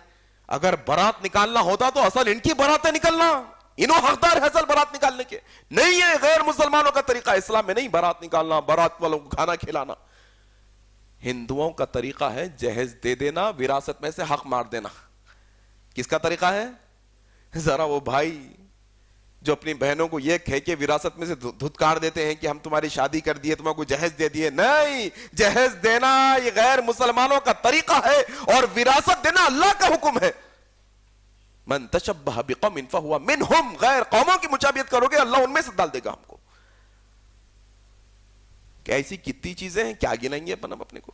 اگر بارات نکالنا ہوتا تو اصل ان کی باراتیں نکلنا, انہوں حقدار ہے اصل بارات نکالنے کے. نہیں ہے غیر مسلمانوں کا طریقہ اسلام میں نہیں بارات نکالنا, بارات والوں کو کھانا کھلانا. ہندوؤں کا طریقہ ہے جہیز دے دینا, وراثت میں سے حق مار دینا. کس کا طریقہ ہے؟ ذرا وہ بھائی جو اپنی بہنوں کو یہ کہہ کے وراثت میں سے دھتکار دیتے ہیں کہ ہم تمہاری شادی کر دیے, تمہیں کوئی جہیز دے دیے. نہیں, جہیز دینا یہ غیر مسلمانوں کا طریقہ ہے, اور وراثت دینا اللہ کا حکم ہے. من تشبہ بقوم فہو منہم, غیر قوموں کی مشابہت کرو گے اللہ ان میں سے ڈال دے گا ہم کو. کہ ایسی کتنی چیزیں ہیں, کیا گنائیں گے اپنے کو,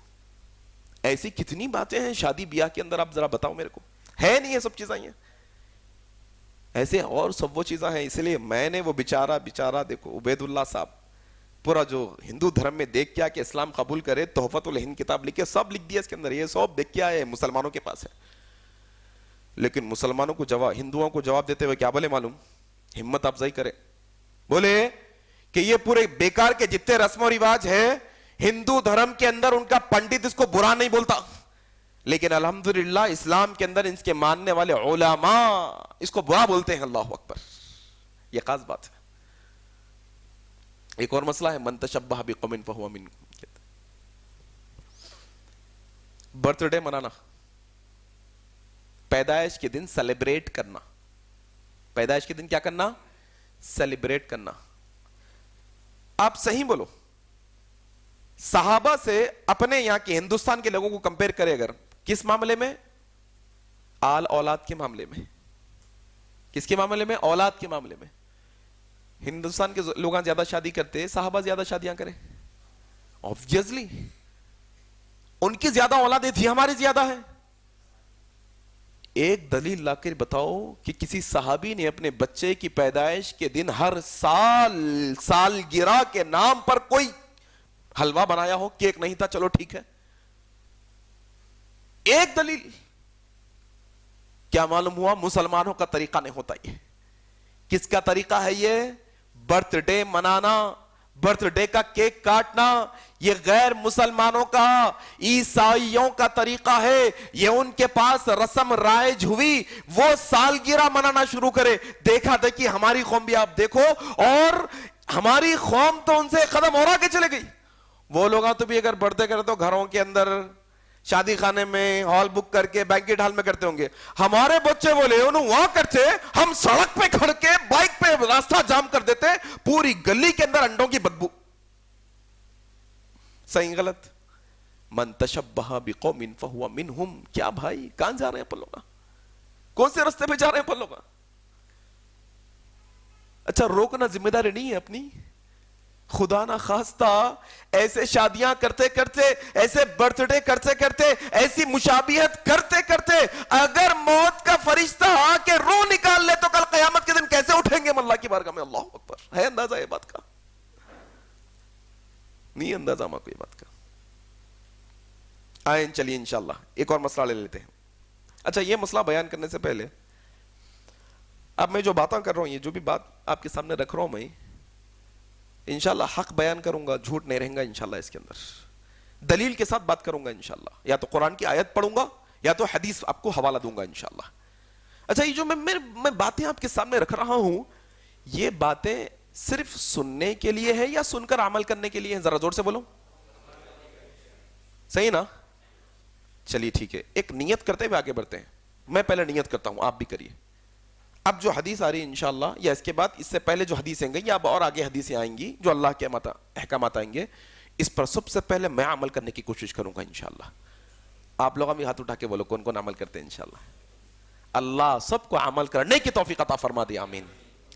ایسی کتنی باتیں ہیں شادی بیاہ کے اندر, آپ ذرا بتاؤ میرے کو, ہے نہیں یہ سب چیزیں ہیں ایسے, اور سب وہ چیزیں ہیں. اس لیے میں نے وہ بیچارہ دیکھو عبید اللہ صاحب پورا جو ہندو دھرم میں دیکھ کیا کہ اسلام قبول کرے, تحفۃ الہند کتاب لکھے, سب لکھ دیا اس کے اندر, یہ سب دیکھ کیا ہے مسلمانوں کے پاس ہے. لیکن مسلمانوں کو جواب, ہندوؤں کو جواب دیتے ہوئے کیا بولے معلوم, ہمت افزائی کرے, بولے کہ یہ پورے بیکار کے جتنے رسم و رواج ہے ہندو دھرم کے اندر, ان کا پنڈت اس کو برا نہیں بولتا, لیکن الحمدللہ اسلام کے اندر اس کے ماننے والے علماء اس کو برا بولتے ہیں. اللہ اکبر, یہ خاص بات ہے. ایک اور مسئلہ ہے من تشبہ بقوم فہو منہم, برتھ ڈے منانا, پیدائش کے دن سیلیبریٹ کرنا. پیدائش کے دن کیا کرنا؟ سیلیبریٹ کرنا. آپ صحیح بولو, صحابہ سے اپنے یہاں کے ہندوستان کے لوگوں کو کمپیئر کرے اگر, کس معاملے میں؟ آل اولاد کے معاملے میں. کس کے معاملے میں؟ اولاد کے معاملے میں. ہندوستان کے لوگ زیادہ شادی کرتے, صحابہ زیادہ شادیاں کریں, obviously ان کی زیادہ اولادیں تھی, ہماری زیادہ ہے. ایک دلیل لا کر بتاؤ کہ کسی صحابی نے اپنے بچے کی پیدائش کے دن ہر سال سالگرہ کے نام پر کوئی حلوہ بنایا ہو, کیک نہیں تھا, چلو ٹھیک ہے. ایک دلیل. کیا معلوم ہوا مسلمانوں کا طریقہ نہیں ہوتا یہ. کس کا طریقہ ہے یہ؟ برتھ ڈے منانا, برتھ ڈے کا کیک کاٹنا, یہ غیر مسلمانوں کا, عیسائیوں کا طریقہ ہے. یہ ان کے پاس رسم رائج ہوئی, وہ سالگرہ منانا شروع کرے. دیکھا دیکھی ہماری قوم بھی آپ دیکھو, اور ہماری قوم تو ان سے قدم اور آگے چلے گئی. وہ لوگ تو بھی اگر برتھ ڈے کرتے تو گھروں کے اندر شادی خانے میں ہال بک کر کے بینکٹ ہال میں کرتے ہوں گے. ہمارے بچے بولے انہوں وہاں کرتے, ہم سڑک پہ کھڑ کے بائک پہ راستہ جام کر دیتے, پوری گلی کے اندر انڈوں کی بدبو. صحیح غلط؟ من تشبہ بقوم فہو منہم. کیا بھائی کہاں جا رہے ہیں پن لوگ, کون سے رستے پہ جا رہے ہیں پن لوگ؟ اچھا روکنا ذمہ داری نہیں ہے اپنی؟ خدا نہ خواستہ ایسے شادیاں کرتے کرتے, ایسے برتھ ڈے کرتے کرتے, ایسی مشابہت کرتے کرتے اگر موت کا فرشتہ آ کے روح نکال لے تو کل قیامت کے دن کیسے اٹھیں گے ہم اللہ کی بارگاہ میں؟ اللہ اکبر. ہے اندازہ یہ بات کا؟ نہیں اندازہ ہمارا کوئی بات کا. آئیں چلیے انشاءاللہ ایک اور مسئلہ لے لیتے ہیں. اچھا یہ مسئلہ بیان کرنے سے پہلے اب میں جو باتیں کر رہا ہوں, یہ جو بھی بات آپ کے سامنے رکھ رہا ہوں میں, انشاءاللہ حق بیان کروں گا, جھوٹ نہیں رہیں گا انشاءاللہ. اس کے اندر دلیل کے ساتھ بات کروں گا انشاءاللہ, یا تو قرآن کی آیت پڑھوں گا یا تو حدیث آپ کو حوالہ دوں گا انشاءاللہ. اچھا یہ جو میں باتیں آپ کے سامنے رکھ رہا ہوں, یہ باتیں صرف سننے کے لیے ہے یا سن کر عمل کرنے کے لیے ہے؟ ذرا زور سے بولو, صحیح نا؟ چلیے ٹھیک ہے, ایک نیت کرتے ہوئے آگے بڑھتے ہیں. میں پہلے نیت کرتا ہوں, آپ بھی کریے. اب جو حدیث آ رہی ہے انشاءاللہ, یا اس کے بعد اس سے پہلے جو حدیثیں گئی یا اب اور آگے حدیثیں آئیں گی جو اللہ کے احکامات آئیں گے, اس پر سب سے پہلے میں عمل کرنے کی کوشش کروں گا انشاءاللہ. آپ لوگ بھی ہاتھ اٹھا کے بولو کون کون عمل کرتے ہیں انشاءاللہ. اللہ سب کو عمل کرنے کی توفیق عطا فرما دے, آمین.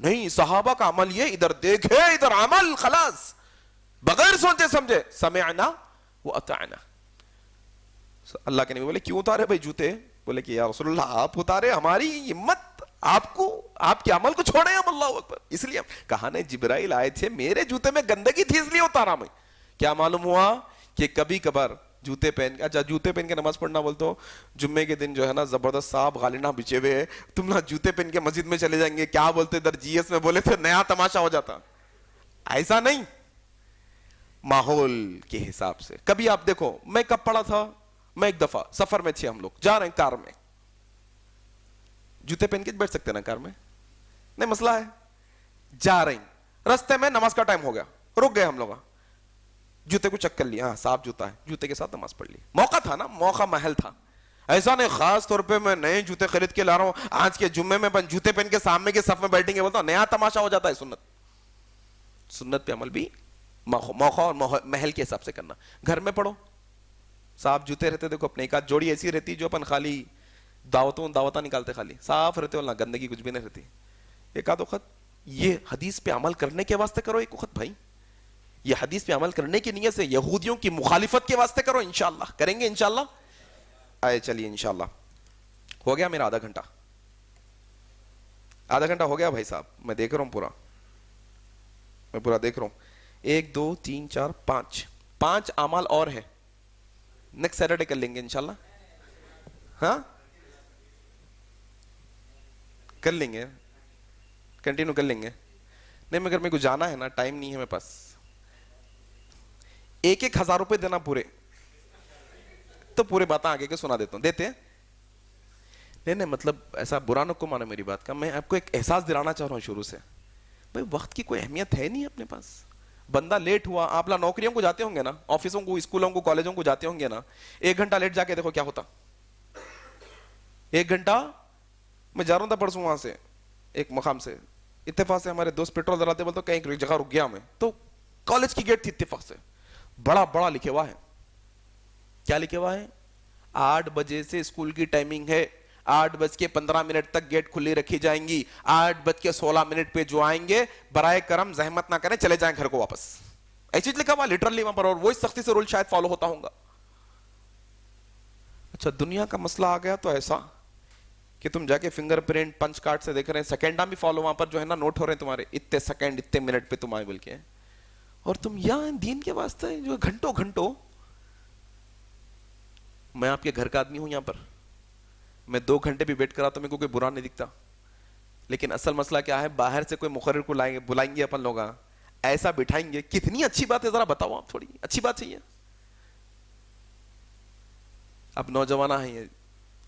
نہیں, صحابہ کا عمل یہ, ادھر دیکھے ادھر عمل, خلاص, بغیر سوچے سمجھے, سمعنا و اطعنا. اللہ کے نبی بولے کیوں اتارے بھائی جوتے؟ بولے کہ یا رسول اللہ آپ اتارے, ہماری ہمت آپ کو, آپ کے عمل کو چھوڑے ہم, اللہ اکبر. اس لیے کہا نہیں, جبرائیل آئے تھے, میرے جوتے میں گندگی تھی اس لیے اتارا میں. کیا معلوم ہوا کہ کبھی کبھار جوتے پہن کے, اچھا جوتے پہن کے نماز پڑھنا بولتے ہو, جمعے کے دن جو ہے نا زبردست صاحب غالینہ بچے ہوئے ہیں, تم نا جوتے پہن کے مسجد میں چلے جائیں گے, کیا بولتے ادھر جی ایس میں بولے تھے نیا تماشا ہو جاتا. ایسا نہیں, ماحول کے حساب سے. کبھی آپ دیکھو, میں کب پڑھا تھا, میں ایک دفعہ سفر میں تھے, ہم لوگ جا رہے ہیں کار میں, جوتے پہن کے بیٹھ سکتے نا کار میں, نہیں مسئلہ ہے, جا رہے ہیں رستے میں نماز کا ٹائم ہو گیا, رک گئے ہم لوگ, جوتے کو چیک کر لیا, ہاں صاف جوتا ہے, جوتے کے ساتھ نماز پڑھ لی. موقع تھا نا, موقع محل تھا. ایسا نہیں خاص طور پہ میں نئے جوتے خرید کے لا رہا ہوں, آج کے جمعے میں جوتے پہن کے سامنے کے صف میں بیٹھیں گے, بولتا ہوں نیا تماشا ہو جاتا ہے. سنت, سنت پہ عمل بھی موقع اور محل کے حساب سے کرنا. گھر میں پڑھو, صاف جوتے رہتے, دیکھو اپنے ایک آدھ جوڑی ایسی رہتی جو اپن خالی دعوتاں نکالتے, خالی صاف رہتے ہو, گندگی کچھ بھی نہیں رہتی. ایک آدھ وقت یہ حدیث پہ عمل کرنے کے واسطے کرو, ایک وقت بھائی یہ حدیث پہ عمل کرنے کی نیت سے یہودیوں کی مخالفت کے واسطے کرو, انشاءاللہ کریں گے انشاءاللہ. آئے چلیے انشاءاللہ. ہو گیا میرا آدھا گھنٹہ, آدھا گھنٹہ ہو گیا بھائی صاحب, میں دیکھ رہا ہوں پورا, میں پورا دیکھ رہا ہوں. 1 2 3 4 5 اعمال اور ہے, نیکسٹ سیٹرڈے کر لیں گے انشاءاللہ. ہاں کر لیں گے, کنٹینیو کر لیں گے. نہیں مگر میرے کو جانا ہے نا, ٹائم نہیں ہے میرے پاس. 1,000 روپے دینا پورے, تو پورے باتیں آگے کے سنا دیتا ہوں. دیتے ہیں نہیں مطلب ایسا برا نہ کو مانا میری بات کا, میں آپ کو ایک احساس دلانا چاہ رہا ہوں شروع سے. بھائی وقت کی کوئی اہمیت ہے نہیں اپنے پاس. بندہ لیٹ ہوا, آپ لا نوکریوں کو جاتے ہوں گے نا, آفسوں کو, اسکولوں کو, کالجوں کو جاتے ہوں گے نا, 1 گھنٹہ لیٹ جا کے دیکھو کیا ہوتا. 1 گھنٹہ میں جا رہا تھا پرسوں وہاں سے ایک مقام سے, اتفاق سے ہمارے دوست پیٹرول ڈلاتے, بولتے کہیں ایک جگہ رک گیا میں, تو کالج کی گیٹ تھی, اتفاق سے بڑا بڑا لکھے ہوا ہے. کیا لکھے ہوا ہے؟ 8 بجے سے اسکول کی ٹائمنگ ہے, 8:15 تک گیٹ کھلی رکھی جائیں گی, 8:16 پہ جو آئیں گے برائے کرم زحمت نہ کریں, چلے جائیں گھر کو واپس. ایسی چیز لکھا ہوا لٹرلی وہاں پر, اور وہی سختی سے رول شاید فالو ہوتا ہوگا. اچھا دنیا کا مسئلہ آ گیا تو ایسا کہ تم جا کے فنگر پرنٹ پنچ کارڈ سے دیکھ رہے ہیں, سیکنڈاں بھی فالو وہاں پر جو ہے نا نوٹ ہو رہے ہیں تمہارے, اتنے سیکنڈ اتنے منٹ پہ تم آئے بول کے, اور تم یہاں دین کے واسطے جو گھنٹوں. میں آپ کے گھر کا آدمی ہوں, یہاں پر میں 2 گھنٹے بھی ویٹ کرا تو میرے کو کوئی برا نہیں دکھتا. لیکن اصل مسئلہ کیا ہے, باہر سے کوئی مقرر کو بلائیں گے اپن لوگ, ایسا بٹھائیں گے, کتنی اچھی بات ہے ذرا بتاؤ آپ, تھوڑی اچھی بات چاہیے. اب نوجوان ہیں,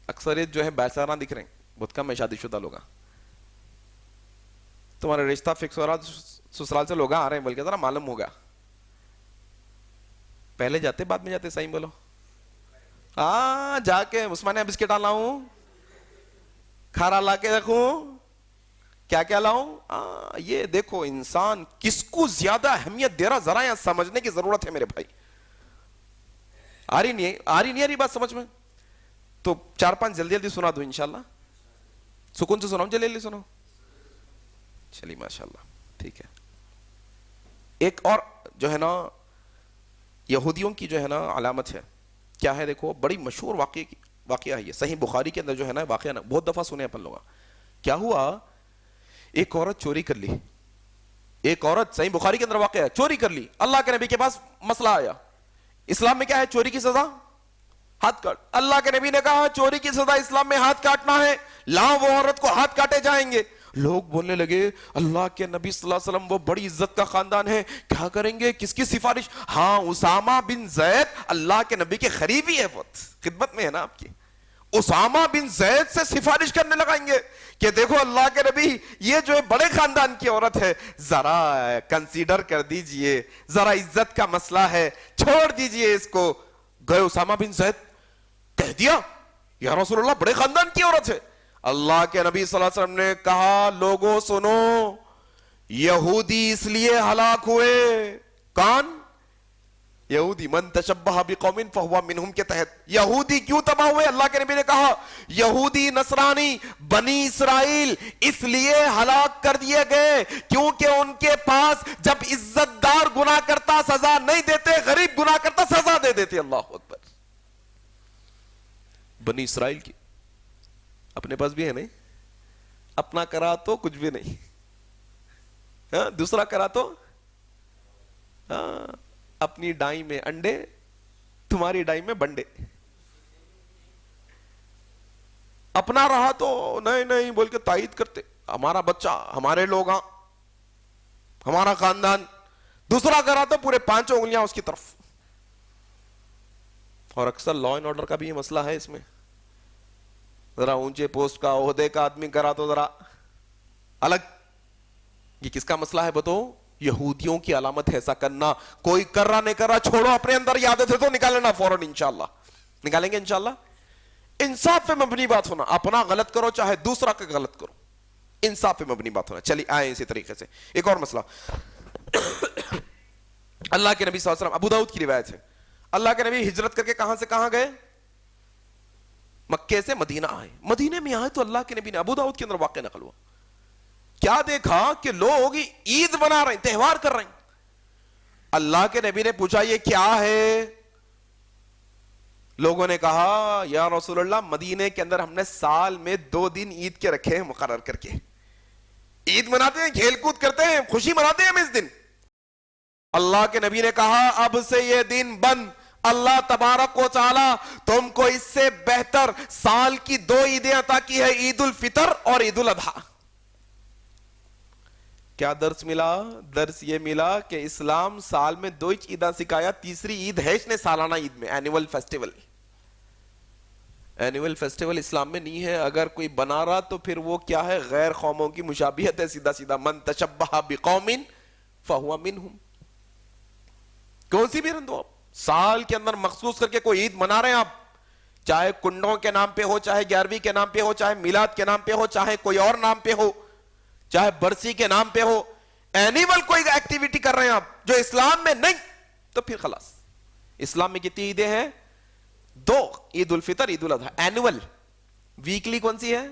اکثریت جو ہے بیچارہ دکھ رہے ہیں, بہت کم ہے شادی شدہ لوگ. تمہارا رشتہ فکس ہو رہا, سسرال سے لوگ آ رہے ہیں بلکہ ذرا معلوم ہوگا. پہلے جاتے بعد میں جاتے, صحیح بولو. جا کے عثمانیہ بسکٹ لاؤں, کھارا لا کے رکھوں, کیا کیا لاؤں. یہ دیکھو انسان کس کو زیادہ اہمیت دے رہا, ذرا یہاں سمجھنے کی ضرورت ہے میرے بھائی. آ رہی نہیں بات سمجھ میں؟ تو 4-5 جلدی سنا دو انشاءاللہ, سکون سے سناؤ, جلدی سنو. چلیے ماشاءاللہ ٹھیک ہے. ایک اور جو ہے نا یہودیوں کی جو ہے نا علامت ہے, کیا ہے دیکھو, بڑی مشہور واقعہ ہے یہ, صحیح بخاری کے اندر جو ہے نا واقعہ نا بہت دفعہ سنے اپن لوگ. کیا ہوا, ایک عورت چوری کر لی, ایک عورت, صحیح بخاری کے اندر واقعہ ہے, چوری کر لی. اللہ کے نبی کے پاس مسئلہ آیا, اسلام میں کیا ہے چوری کی سزا, ہاتھ کاٹ. اللہ کے نبی نے کہا چوری کی سزا اسلام میں ہاتھ کاٹنا ہے, لاؤ وہ عورت کو ہاتھ کاٹے جائیں گے. لوگ بولنے لگے اللہ کے نبی صلی اللہ علیہ وسلم وہ بڑی عزت کا خاندان ہے, کیا کریں گے, کس کی سفارش؟ ہاں اسامہ بن زید اللہ کے نبی کے قریبی ہے, بہت خدمت میں ہے نا آپ کی. اسامہ بن زید سے سفارش کرنے لگائیں گے کہ دیکھو اللہ کے نبی یہ جو بڑے خاندان کی عورت ہے, ذرا کنسیڈر کر دیجئے, ذرا عزت کا مسئلہ ہے, چھوڑ دیجئے اس کو. گئے اسامہ بن زید, کہہ دیا یا رسول اللہ بڑے خاندان کی عورت ہے. اللہ کے نبی صلی اللہ علیہ وسلم نے کہا لوگوں سنو, یہودی اس لیے ہلاک ہوئے, کون؟ یہودی من تشبہ بقوم فہو منہم کے تحت یہودی کیوں تباہ ہوئے؟ اللہ کے نبی نے کہا یہودی نصرانی بنی اسرائیل اس لیے ہلاک کر دیے گئے کیونکہ ان کے پاس جب عزت دار گناہ کرتا سزا نہیں دیتے، غریب گناہ کرتا سزا دے دیتے. اللہ اکبر. بنی اسرائیل کی اپنے پاس بھی ہے نہیں، اپنا کرا تو کچھ بھی نہیں، ہاں دوسرا کرا تو ہاں اپنی ڈائی میں انڈے، تمہاری ڈائی میں بنڈے. اپنا رہا تو نہیں نہیں بول کے تائید کرتے، ہمارا بچہ، ہمارے لوگ، ہمارا خاندان. دوسرا کرا تو پورے 5 انگلیاں اس کی طرف. اور اکثر لا اینڈ آرڈر کا بھی یہ مسئلہ ہے اس میں. ذرا اونچے پوسٹ کا عہدے کا آدمی کرا تو ذرا الگ. یہ کس کا مسئلہ ہے بتاؤ؟ یہودیوں کی علامت ہے ایسا کرنا. کوئی کر رہا نہیں کر رہا چھوڑو، اپنے اندر یہ عادت ہے تو نکال لینا فوراً، انشاءاللہ نکالیں گے انشاءاللہ. انصاف پہ مبنی بات ہونا، اپنا غلط کرو چاہے دوسرا کا غلط کرو، انصاف پہ مبنی بات ہونا. چلیے آئے اسی طریقے سے ایک اور مسئلہ. اللہ کے نبی صلی اللہ علیہ وسلم، ابو داؤد کی روایت ہے، اللہ کے نبی ہجرت کر کے کہاں سے کہاں گئے؟ مکے سے مدینہ آئے. مدینے میں آئے تو اللہ کے نبی نے، ابو داؤد کے اندر واقعہ نقل ہوا، کیا دیکھا کہ لوگ عید بنا رہے ہیں، تہوار کر رہے ہیں. اللہ کے نبی نے پوچھا یہ کیا ہے؟ لوگوں نے کہا یا رسول اللہ مدینے کے اندر ہم نے سال میں 2 دن عید کے رکھے ہیں مقرر کر کے، عید مناتے ہیں، کھیل کود کرتے ہیں، خوشی مناتے ہیں ہم اس دن. اللہ کے نبی نے کہا اب سے یہ دن بند. اللہ تبارک و تعالی تم کو اس سے بہتر سال کی 2 عیدیں عطا کی ہے، عید الفطر اور عید الاضحیٰ. کیا درس ملا؟ درس یہ ملا کہ اسلام سال میں 2 عیدیں سکھایا، تیسری عید ہے اس نے سالانہ عید میں، اینول فیسٹیول. اینول فیسٹیول اسلام میں نہیں ہے. اگر کوئی بنا رہا تو پھر وہ کیا ہے؟ غیر قوموں کی مشابہت ہے سیدھا سیدھا. من تشبہ بقوم فہو منہم. کون سی بھی رندو آپ سال کے اندر مخصوص کر کے کوئی عید منا رہے ہیں آپ، چاہے کنڈوں کے نام پہ ہو، چاہے 11ویں کے نام پہ ہو، چاہے میلاد کے نام پہ ہو، چاہے کوئی اور نام پہ ہو، چاہے برسی کے نام پہ ہو، اینیول کوئی ایکٹیویٹی کر رہے ہیں آپ جو اسلام میں نہیں، تو پھر خلاص. اسلام میں کتنی عیدیں ہیں؟ 2، عید الفطر عید الاضحیٰ. اینول ویکلی کون سی ہے؟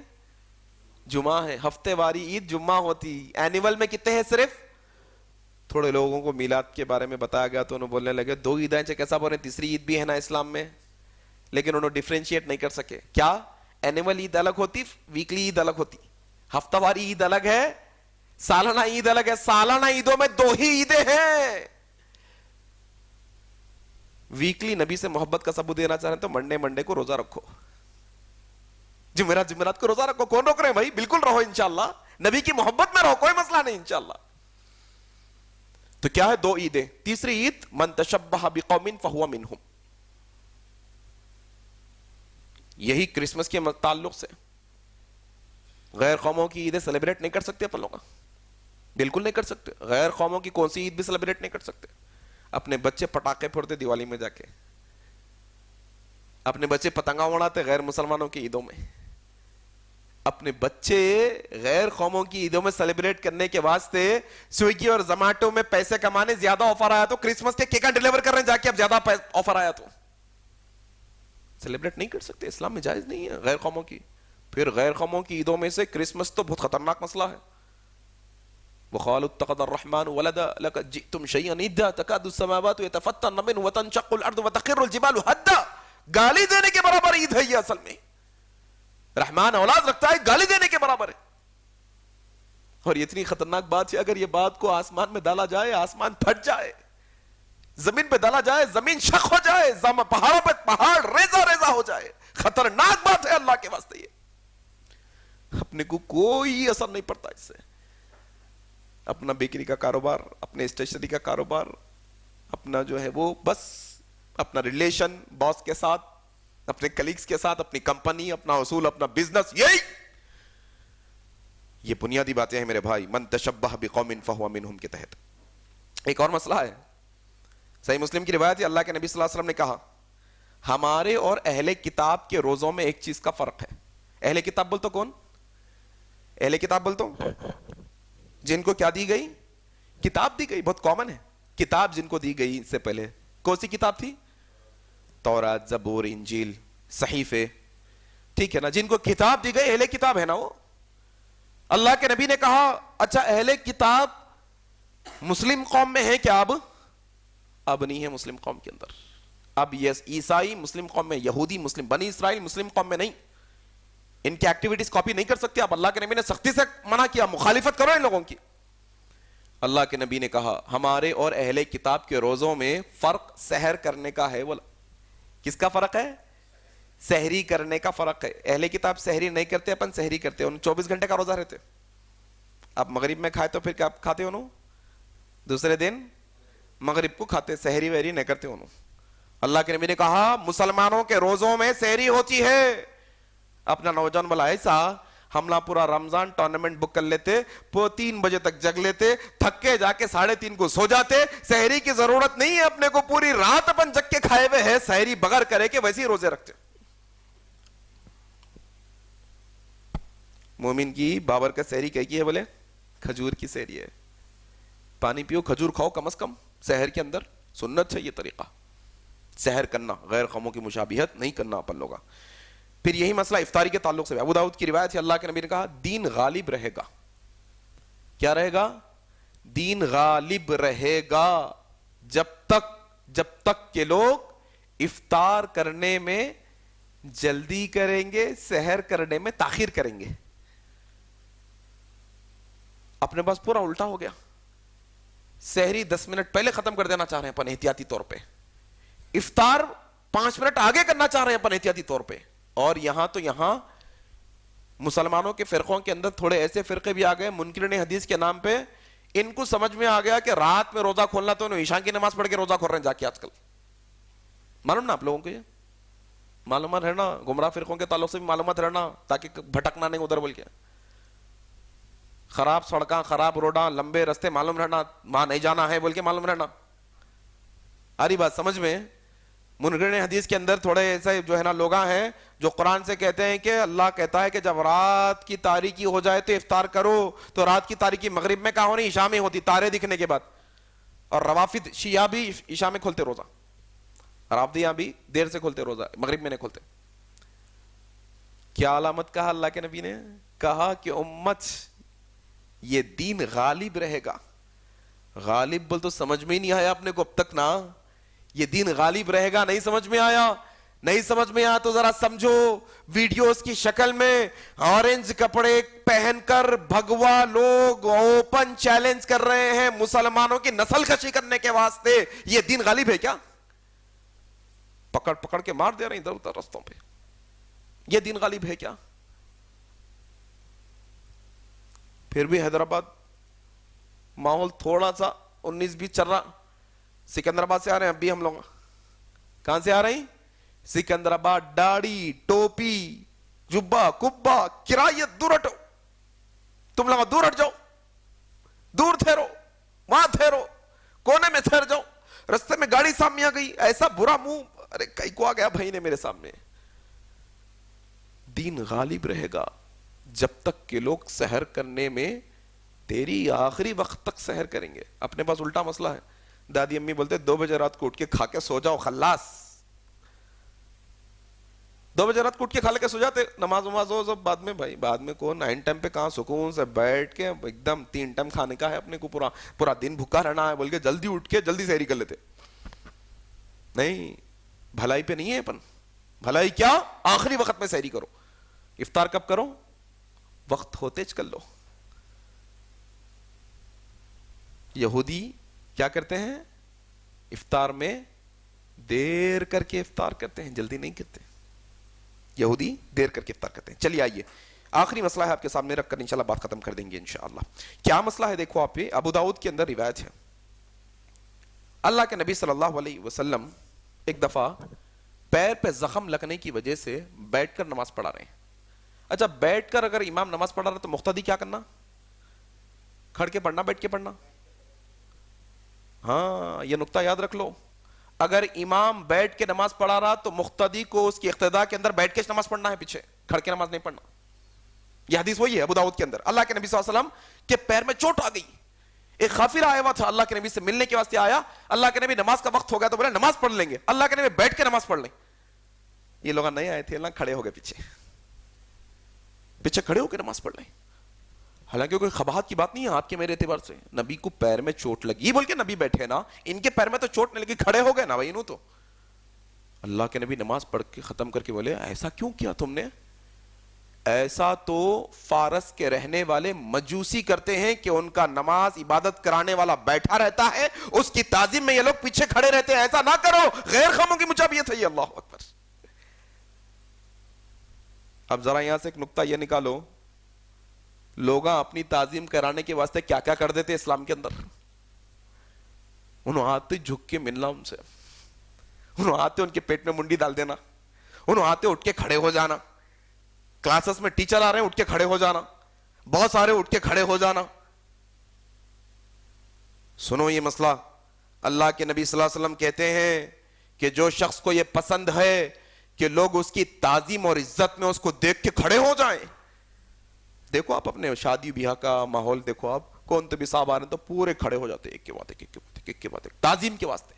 جمعہ ہے، ہفتے واری عید جمعہ ہوتی. اینیول میں کتنے ہیں؟ صرف. تھوڑے لوگوں کو میلاد کے بارے میں بتایا گیا تو انہوں بولنے لگے 2 عیدیں کیسا بول رہے ہیں، تیسری عید بھی ہے نا اسلام میں. لیکن انہوں ڈیفرینشیٹ نہیں کر سکے. کیا؟ اینیول عید الگ ہوتی، ویکلی عید الگ ہوتی، ہفتہ واری عید الگ ہے، سالانہ عید الگ ہے. سالانہ عیدوں میں 2 ہی عیدیں ہیں. ویکلی نبی سے محبت کا ثبوت دینا چاہ رہے ہیں تو منڈے کو روزہ رکھو، جمعرات کو روزہ رکھو. کون روک رہے ہیں بھائی؟ بالکل رہو انشاءاللہ، نبی کی محبت میں رہو، کوئی مسئلہ نہیں انشاءاللہ. تو کیا ہے؟ 2 عیدیں. تیسری عید من تشبہ بقوم فہو منہم. یہی کرسمس کے تعلق سے غیر قوموں کی عیدیں سیلیبریٹ نہیں کر سکتے اپن لوگ، بالکل نہیں کر سکتے. غیر قوموں کی کون سی عید بھی سیلیبریٹ نہیں کر سکتے. اپنے بچے پٹاخے پھوڑتے دیوالی میں جا کے، اپنے بچے پتنگا اڑاتے غیر مسلمانوں کی عیدوں میں. اپنے بچے غیر قوموں کی عیدوں میں سیلیبریٹ کرنے کے واسطے سویگی اور زومیٹو میں پیسے کمانے، زیادہ آفر آیا تو کرسمس کے کیکاں ڈیلیور کر رہے ہیں جا کے، اب زیادہ آفر آیا تو سیلیبریٹ نہیں کر سکتے. اسلام میں جائز نہیں ہے غیر قوموں کی. پھر غیر قوموں کی عیدوں میں سے کرسمس تو بہت خطرناک مسئلہ ہے. وقالوا اتخذ الرحمن ولدا لقد جئتم شيئا إدا تكاد السماوات يتفطرن منه وتنشق الأرض وتخر الجبال هدا. گالی دینے کے برابر عید ہے یہ. اصل میں رحمان اولاد رکھتا ہے، گالی دینے کے برابر ہے. اور یہ اتنی خطرناک بات ہے، اگر یہ بات کو آسمان میں ڈالا جائے، آسمان پھٹ جائے، زمین پہ ڈالا جائے، زمین شق ہو جائے، پہاڑوں پہ پہاڑ ریزہ ریزہ ہو جائے. خطرناک بات ہے اللہ کے واسطے. یہ اپنے کو کوئی اثر نہیں پڑتا اس سے. اپنا بیکری کا کاروبار، اپنے اسٹیشنری کا کاروبار، اپنا جو ہے وہ بس اپنا ریلیشن باس کے ساتھ، اپنے کلیگز کے ساتھ، اپنی کمپنی، اپنا اصول، اپنا بزنس، یہ بنیادی باتیں ہیں میرے بھائی. من تشبہ بقوم فہو منہم کے تحت. ایک اور مسئلہ ہے، صحیح مسلم کی روایت ہے، اللہ کے نبی صلی اللہ علیہ وسلم نے کہا ہمارے اور اہل کتاب کے روزوں میں ایک چیز کا فرق ہے. اہل کتاب بول تو کون؟ اہل کتاب بول تو جن کو کیا دی گئی؟ کتاب دی گئی. بہت کامن ہے کتاب جن کو دی گئی اس سے پہلے کون سی کتاب تھی؟ تورات، زبور، انجیل، صحیفے، ٹھیک ہے نا، جن کو کتاب دی گئی اہل کتاب ہے نا وہ. اللہ کے نبی نے کہا اچھا اہل کتاب مسلم قوم میں ہے کیا؟ اب نہیں ہے مسلم قوم کے اندر. اب یس عیسائی مسلم قوم میں، یہودی مسلم، بنی اسرائیل مسلم قوم میں نہیں. ان کی ایکٹیویٹیز کاپی نہیں کر سکتے آپ. اللہ کے نبی نے سختی سے منع کیا، مخالفت کرو ان لوگوں کی. اللہ کے نبی نے کہا ہمارے اور اہل کتاب کے روزوں میں فرق سحر کرنے کا ہے. بولا کس کا فرق ہے؟ سحری کرنے کا فرق ہے. اہل کتاب سحری نہیں کرتے، اپن سحری کرتے. ان 24 گھنٹے کا روزہ رہتے. آپ مغرب میں کھائے تو پھر کیا کھاتے انہوں؟ دوسرے دن مغرب کو کھاتے، سحری وحری نہیں کرتے انہوں. اللہ کے نبی نے کہا مسلمانوں کے روزوں میں سحری ہوتی ہے. اپنا نوجوان بولا ایسا ہم پورا رمضان ٹورنامنٹ بک کر لیتے، 3 بجے تک جگ لیتے، تھک کے جا کے 3:30 کو سو جاتے. سحری کی ضرورت نہیں ہے اپنے کو، پوری رات اپن جگ کے کھائے ہوئے ہیں، سحری بغیر کرے کے ویسے ہی روزے رکھتے. مومن کی بابر کا سحری کیا کی ہے؟ بولے کھجور کی سحری ہے. پانی پیو، کھجور کھاؤ کم از کم سحر کے اندر. سنت ہے یہ طریقہ سحر کرنا، غیر قوموں کی مشابہت نہیں کرنا اپن لوگا. پھر یہی مسئلہ افطاری کے تعلق سے ابو داؤد کی روایت ہے، اللہ کے نبی نے کہا دین غالب رہے گا. کیا رہے گا؟ دین غالب رہے گا جب تک کہ لوگ افطار کرنے میں جلدی کریں گے، سحر کرنے میں تاخیر کریں گے. اپنے پاس پورا الٹا ہو گیا. سحری 10 منٹ پہلے ختم کر دینا چاہ رہے ہیں اپن احتیاطی طور پہ، افطار 5 منٹ آگے کرنا چاہ رہے ہیں اپن احتیاطی طور پہ. اور یہاں مسلمانوں کے فرقوں کے اندر تھوڑے ایسے فرقے بھی آ گئے منکرین حدیث کے نام پہ. ان کو سمجھ میں آ گیا کہ رات میں روزہ کھولنا تو عشاء کی نماز پڑھ کے روزہ کھول رہے ہیں جا کے. آج کل معلوم نا آپ لوگوں کو، یہ معلومات رہنا، گمراہ فرقوں کے تعلق سے بھی معلومات رہنا تاکہ بھٹکنا نہیں ادھر بول کے. خراب سڑکاں، خراب روڈاں، لمبے رستے معلوم رہنا، وہاں نہیں جانا ہے بول کے معلوم رہنا. آری بات سمجھ میں؟ منکرین حدیث کے اندر تھوڑے ایسے جو ہے نا لوگ ہیں جو قرآن سے کہتے ہیں کہ اللہ کہتا ہے کہ جب رات کی تاریکی ہو جائے تو افطار کرو، تو رات کی تاریکی مغرب میں کہاں ہونی؟ عشاء میں ہوتی، تارے دکھنے کے بعد. اور روافد شیعہ بھی عشاء میں کھولتے روزہ، رافضیاں بھی دیر سے کھولتے روزہ، مغرب میں نہیں کھولتے. کیا علامت کہا اللہ کے نبی نے؟ کہا کہ امت یہ دین غالب رہے گا. غالب بول تو سمجھ میں ہی نہیں آیا اپنے کو اب تک نا. یہ دین غالب رہے گا نہیں سمجھ میں آیا. نہیں سمجھ میں آیا تو ذرا سمجھو. ویڈیوز کی شکل میں اورنج کپڑے پہن کر بھگوا لوگ اوپن چیلنج کر رہے ہیں مسلمانوں کی نسل کشی کرنے کے واسطے. یہ دین غالب ہے کیا؟ پکڑ کے مار دے رہے ہیں ادھر ادھر رستوں پہ. یہ دین غالب ہے کیا؟ پھر بھی حیدرآباد ماحول تھوڑا سا 19-20 چل رہا. سکندرآباد سے آ رہے ہیں اب بھی ہم لوگ. کہاں سے آ رہے ہیں؟ سکندرآباد. داڑھی، ٹوپی، جبہ، کبا، کرایت دور ہٹو. تم لوگ دور ہٹ جاؤ، دور ٹھہرو، وہاں ٹھہرو، کونے میں ٹھہر جاؤ. رستے میں گاڑی سامنے آ گئی، ایسا برا منہ، ارے کئی کو آ گیا بھائی نے میرے سامنے. دین غالب رہے گا جب تک کہ لوگ سحر کرنے میں تیری آخری وقت تک سحر کریں گے. اپنے پاس الٹا مسئلہ ہے. دادی امی بولتے 2 بجے رات کو اٹھ کے کھا کے سو جاؤ خلاص. 2 بجے رات کو اٹھ کے کھا لے کے سو جاتے، نماز وماز ہو سب بعد میں. بھائی بعد میں کون 9 ٹائم پہ کہاں سکون سے بیٹھ کے ایک دم 3 ٹائم کھانے کا ہے اپنے کو، پورا دن بھوکا رہنا ہے بول کے جلدی اٹھ کے جلدی سحری کر لیتے. نہیں، بھلائی پہ نہیں ہے اپن. بھلائی کیا؟ آخری وقت میں سحری کرو. افطار کب کرو؟ وقت ہوتے کر لو. یہودی کیا کرتے ہیں؟ افطار میں دیر کر کے افطار کرتے ہیں، جلدی نہیں کرتے. یہودی دیر کر کے افطار کرتے ہیں. چلیے آئیے آخری مسئلہ ہے آپ کے سامنے رکھ کر انشاءاللہ بات ختم کر دیں گے انشاءاللہ. کیا مسئلہ ہے دیکھو آپ پہ. ابو داؤد کے اندر روایت ہے، اللہ کے نبی صلی اللہ علیہ وسلم ایک دفعہ پیر پہ زخم لگنے کی وجہ سے بیٹھ کر نماز پڑھا رہے ہیں. اچھا بیٹھ کر اگر امام نماز پڑھا رہا تو مقتدی کیا کرنا؟ کھڑ کے پڑھنا، بیٹھ کے پڑھنا؟ ہاں یہ نقطہ یاد رکھ لو. اگر امام بیٹھ کے نماز پڑھا رہا تو مقتدی کو اس کی اقتداء کے اندر بیٹھ کے نماز پڑھنا ہے، پیچھے کھڑ کے نماز نہیں پڑھنا. یہ حدیث وہی ہے ابو داؤد کے اندر. اللہ کے نبی صلی اللہ علیہ وسلم کے پیر میں چوٹ آ گئی، ایک قافلہ آیا ہوا تھا اللہ کے نبی سے ملنے کے واسطے آیا. اللہ کے نبی نماز کا وقت ہو گیا تو بولے نماز پڑھ لیں گے. اللہ کے نبی بیٹھ کے نماز پڑھ لیں. یہ لوگ نہیں آئے تھے, اللہ کھڑے ہو گئے پیچھے کھڑے ہو کے نماز پڑھ لیں. حالانکہ کوئی خباہت کی بات نہیں ہے آپ کے میرے اعتبار سے. نبی کو پیر میں چوٹ لگی, یہ بول کے نبی بیٹھے نا, ان کے پیر میں تو چوٹ نہیں لگی, کھڑے ہو گئے نا بھائی. انہوں تو اللہ کے نبی نماز پڑھ کے ختم کر کے بولے ایسا کیوں کیا تم نے؟ ایسا تو فارس کے رہنے والے مجوسی کرتے ہیں کہ ان کا نماز عبادت کرانے والا بیٹھا رہتا ہے, اس کی تعظیم میں یہ لوگ پیچھے کھڑے رہتے ہیں. ایسا نہ کرو, غیر خاموں کی مشابہت ہے یہ. اللہ اکبر. اب ذرا یہاں سے ایک نقطہ یہ نکالو, لوگ اپنی تعظیم کرانے کے واسطے کیا کیا کر دیتے اسلام کے اندر. انہوں آتے جھک کے ملنا ان سے, انہوں آتے ان کے پیٹ میں منڈی ڈال دینا, انہوں آتے اٹھ کے کھڑے ہو جانا, کلاسز میں ٹیچر آ رہے ہیں اٹھ کے کھڑے ہو جانا, بہت سارے اٹھ کے کھڑے ہو جانا. سنو یہ مسئلہ, اللہ کے نبی صلی اللہ علیہ وسلم کہتے ہیں کہ جو شخص کو یہ پسند ہے کہ لوگ اس کی تعظیم اور عزت میں اس کو دیکھ کے کھڑے ہو جائیں. دیکھو آپ اپنے شادی بیاہ کا ماحول دیکھو, آپ کون تو بھی صاحب آ رہے ہیں تو پورے کھڑے ہو جاتے ایک کے بعد ایک کے بعد ایک تعظیم کے واسطے.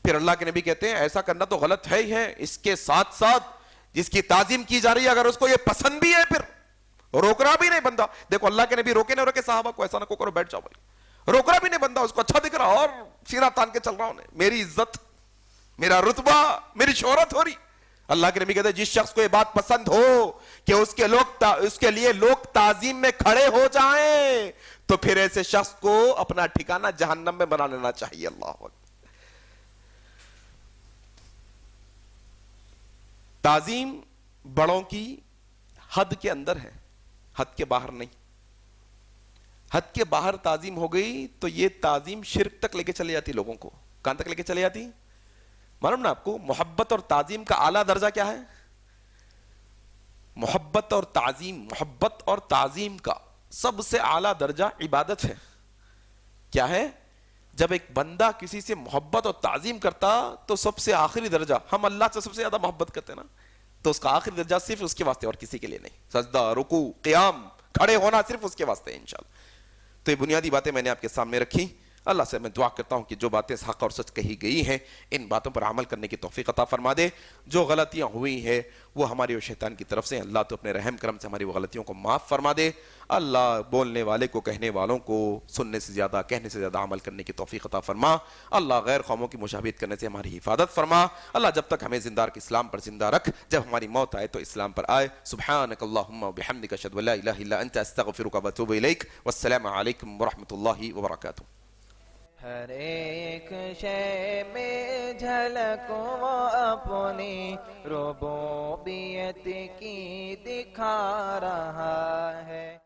پھر اللہ کے نبی کہتے ہیں ایسا کرنا تو غلط ہے ہی ہے, اس کے ساتھ ساتھ جس کی تعظیم کی جا رہی ہے اگر اس کو یہ پسند بھی ہے پھر روکنا بھی نہیں بندہ. دیکھو اللہ کے نبی روکے نہ روکے صحابہ کو, ایسا نہ کو کرو بیٹھ جاؤ بھائی, روکنا بھی نہیں بندہ, اس کو اچھا دکھ رہا اور سینہ تان کے چل رہا ہوں, میری عزت, میرا رتبہ, میری شہرت ہو رہی. اللہ کے نبی کہتے ہیں جس شخص کو یہ بات پسند ہو کہ اس کے لیے لوگ تعظیم میں کھڑے ہو جائیں تو پھر ایسے شخص کو اپنا ٹھکانہ جہنم میں بنا لینا چاہیے. اللہ اکبر. تعظیم بڑوں کی حد کے اندر ہے, حد کے باہر نہیں. حد کے باہر تعظیم ہو گئی تو یہ تعظیم شرک تک لے کے چلے جاتی لوگوں کو. کہاں تک لے کے چلے جاتی؟ معلوم نا آپ کو, محبت اور تعظیم کا اعلیٰ درجہ کیا ہے؟ محبت اور تعظیم کا سب سے اعلیٰ درجہ عبادت ہے. کیا ہے؟ جب ایک بندہ کسی سے محبت اور تعظیم کرتا تو سب سے آخری درجہ, ہم اللہ سے سب سے زیادہ محبت کرتے ہیں نا, تو اس کا آخری درجہ صرف اس کے واسطے اور کسی کے لیے نہیں. سجدہ, رکوع, قیام, کھڑے ہونا صرف اس کے واسطے ہے انشاءاللہ. تو یہ بنیادی باتیں میں نے آپ کے سامنے رکھی. اللہ سے میں دعا کرتا ہوں کہ جو باتیں حق اور سچ کہی گئی ہیں ان باتوں پر عمل کرنے کی توفیق عطا فرما دے. جو غلطیاں ہوئی ہیں وہ ہماری اور شیطان کی طرف سے, اللہ تو اپنے رحم کرم سے ہماری وہ غلطیوں کو معاف فرما دے. اللہ بولنے والے کو, کہنے والوں کو سننے سے زیادہ, کہنے سے زیادہ عمل کرنے کی توفیق عطا فرما. اللہ غیر قوموں کی مشابہت کرنے سے ہماری حفاظت فرما. اللہ جب تک ہمیں زندہ رکھ اسلام پر زندہ رکھ, جب ہماری موت آئے تو اسلام پر آئے. سبحانک اللہم و بحمدک اشہد ان لا الہ الا انت استغفرک و اتوب الیک. والسلام علیکم ورحمۃ اللہ وبرکاتہ. ہر ایک شے میں جھلک وہ اپنی ربوبیت کی دکھا رہا ہے.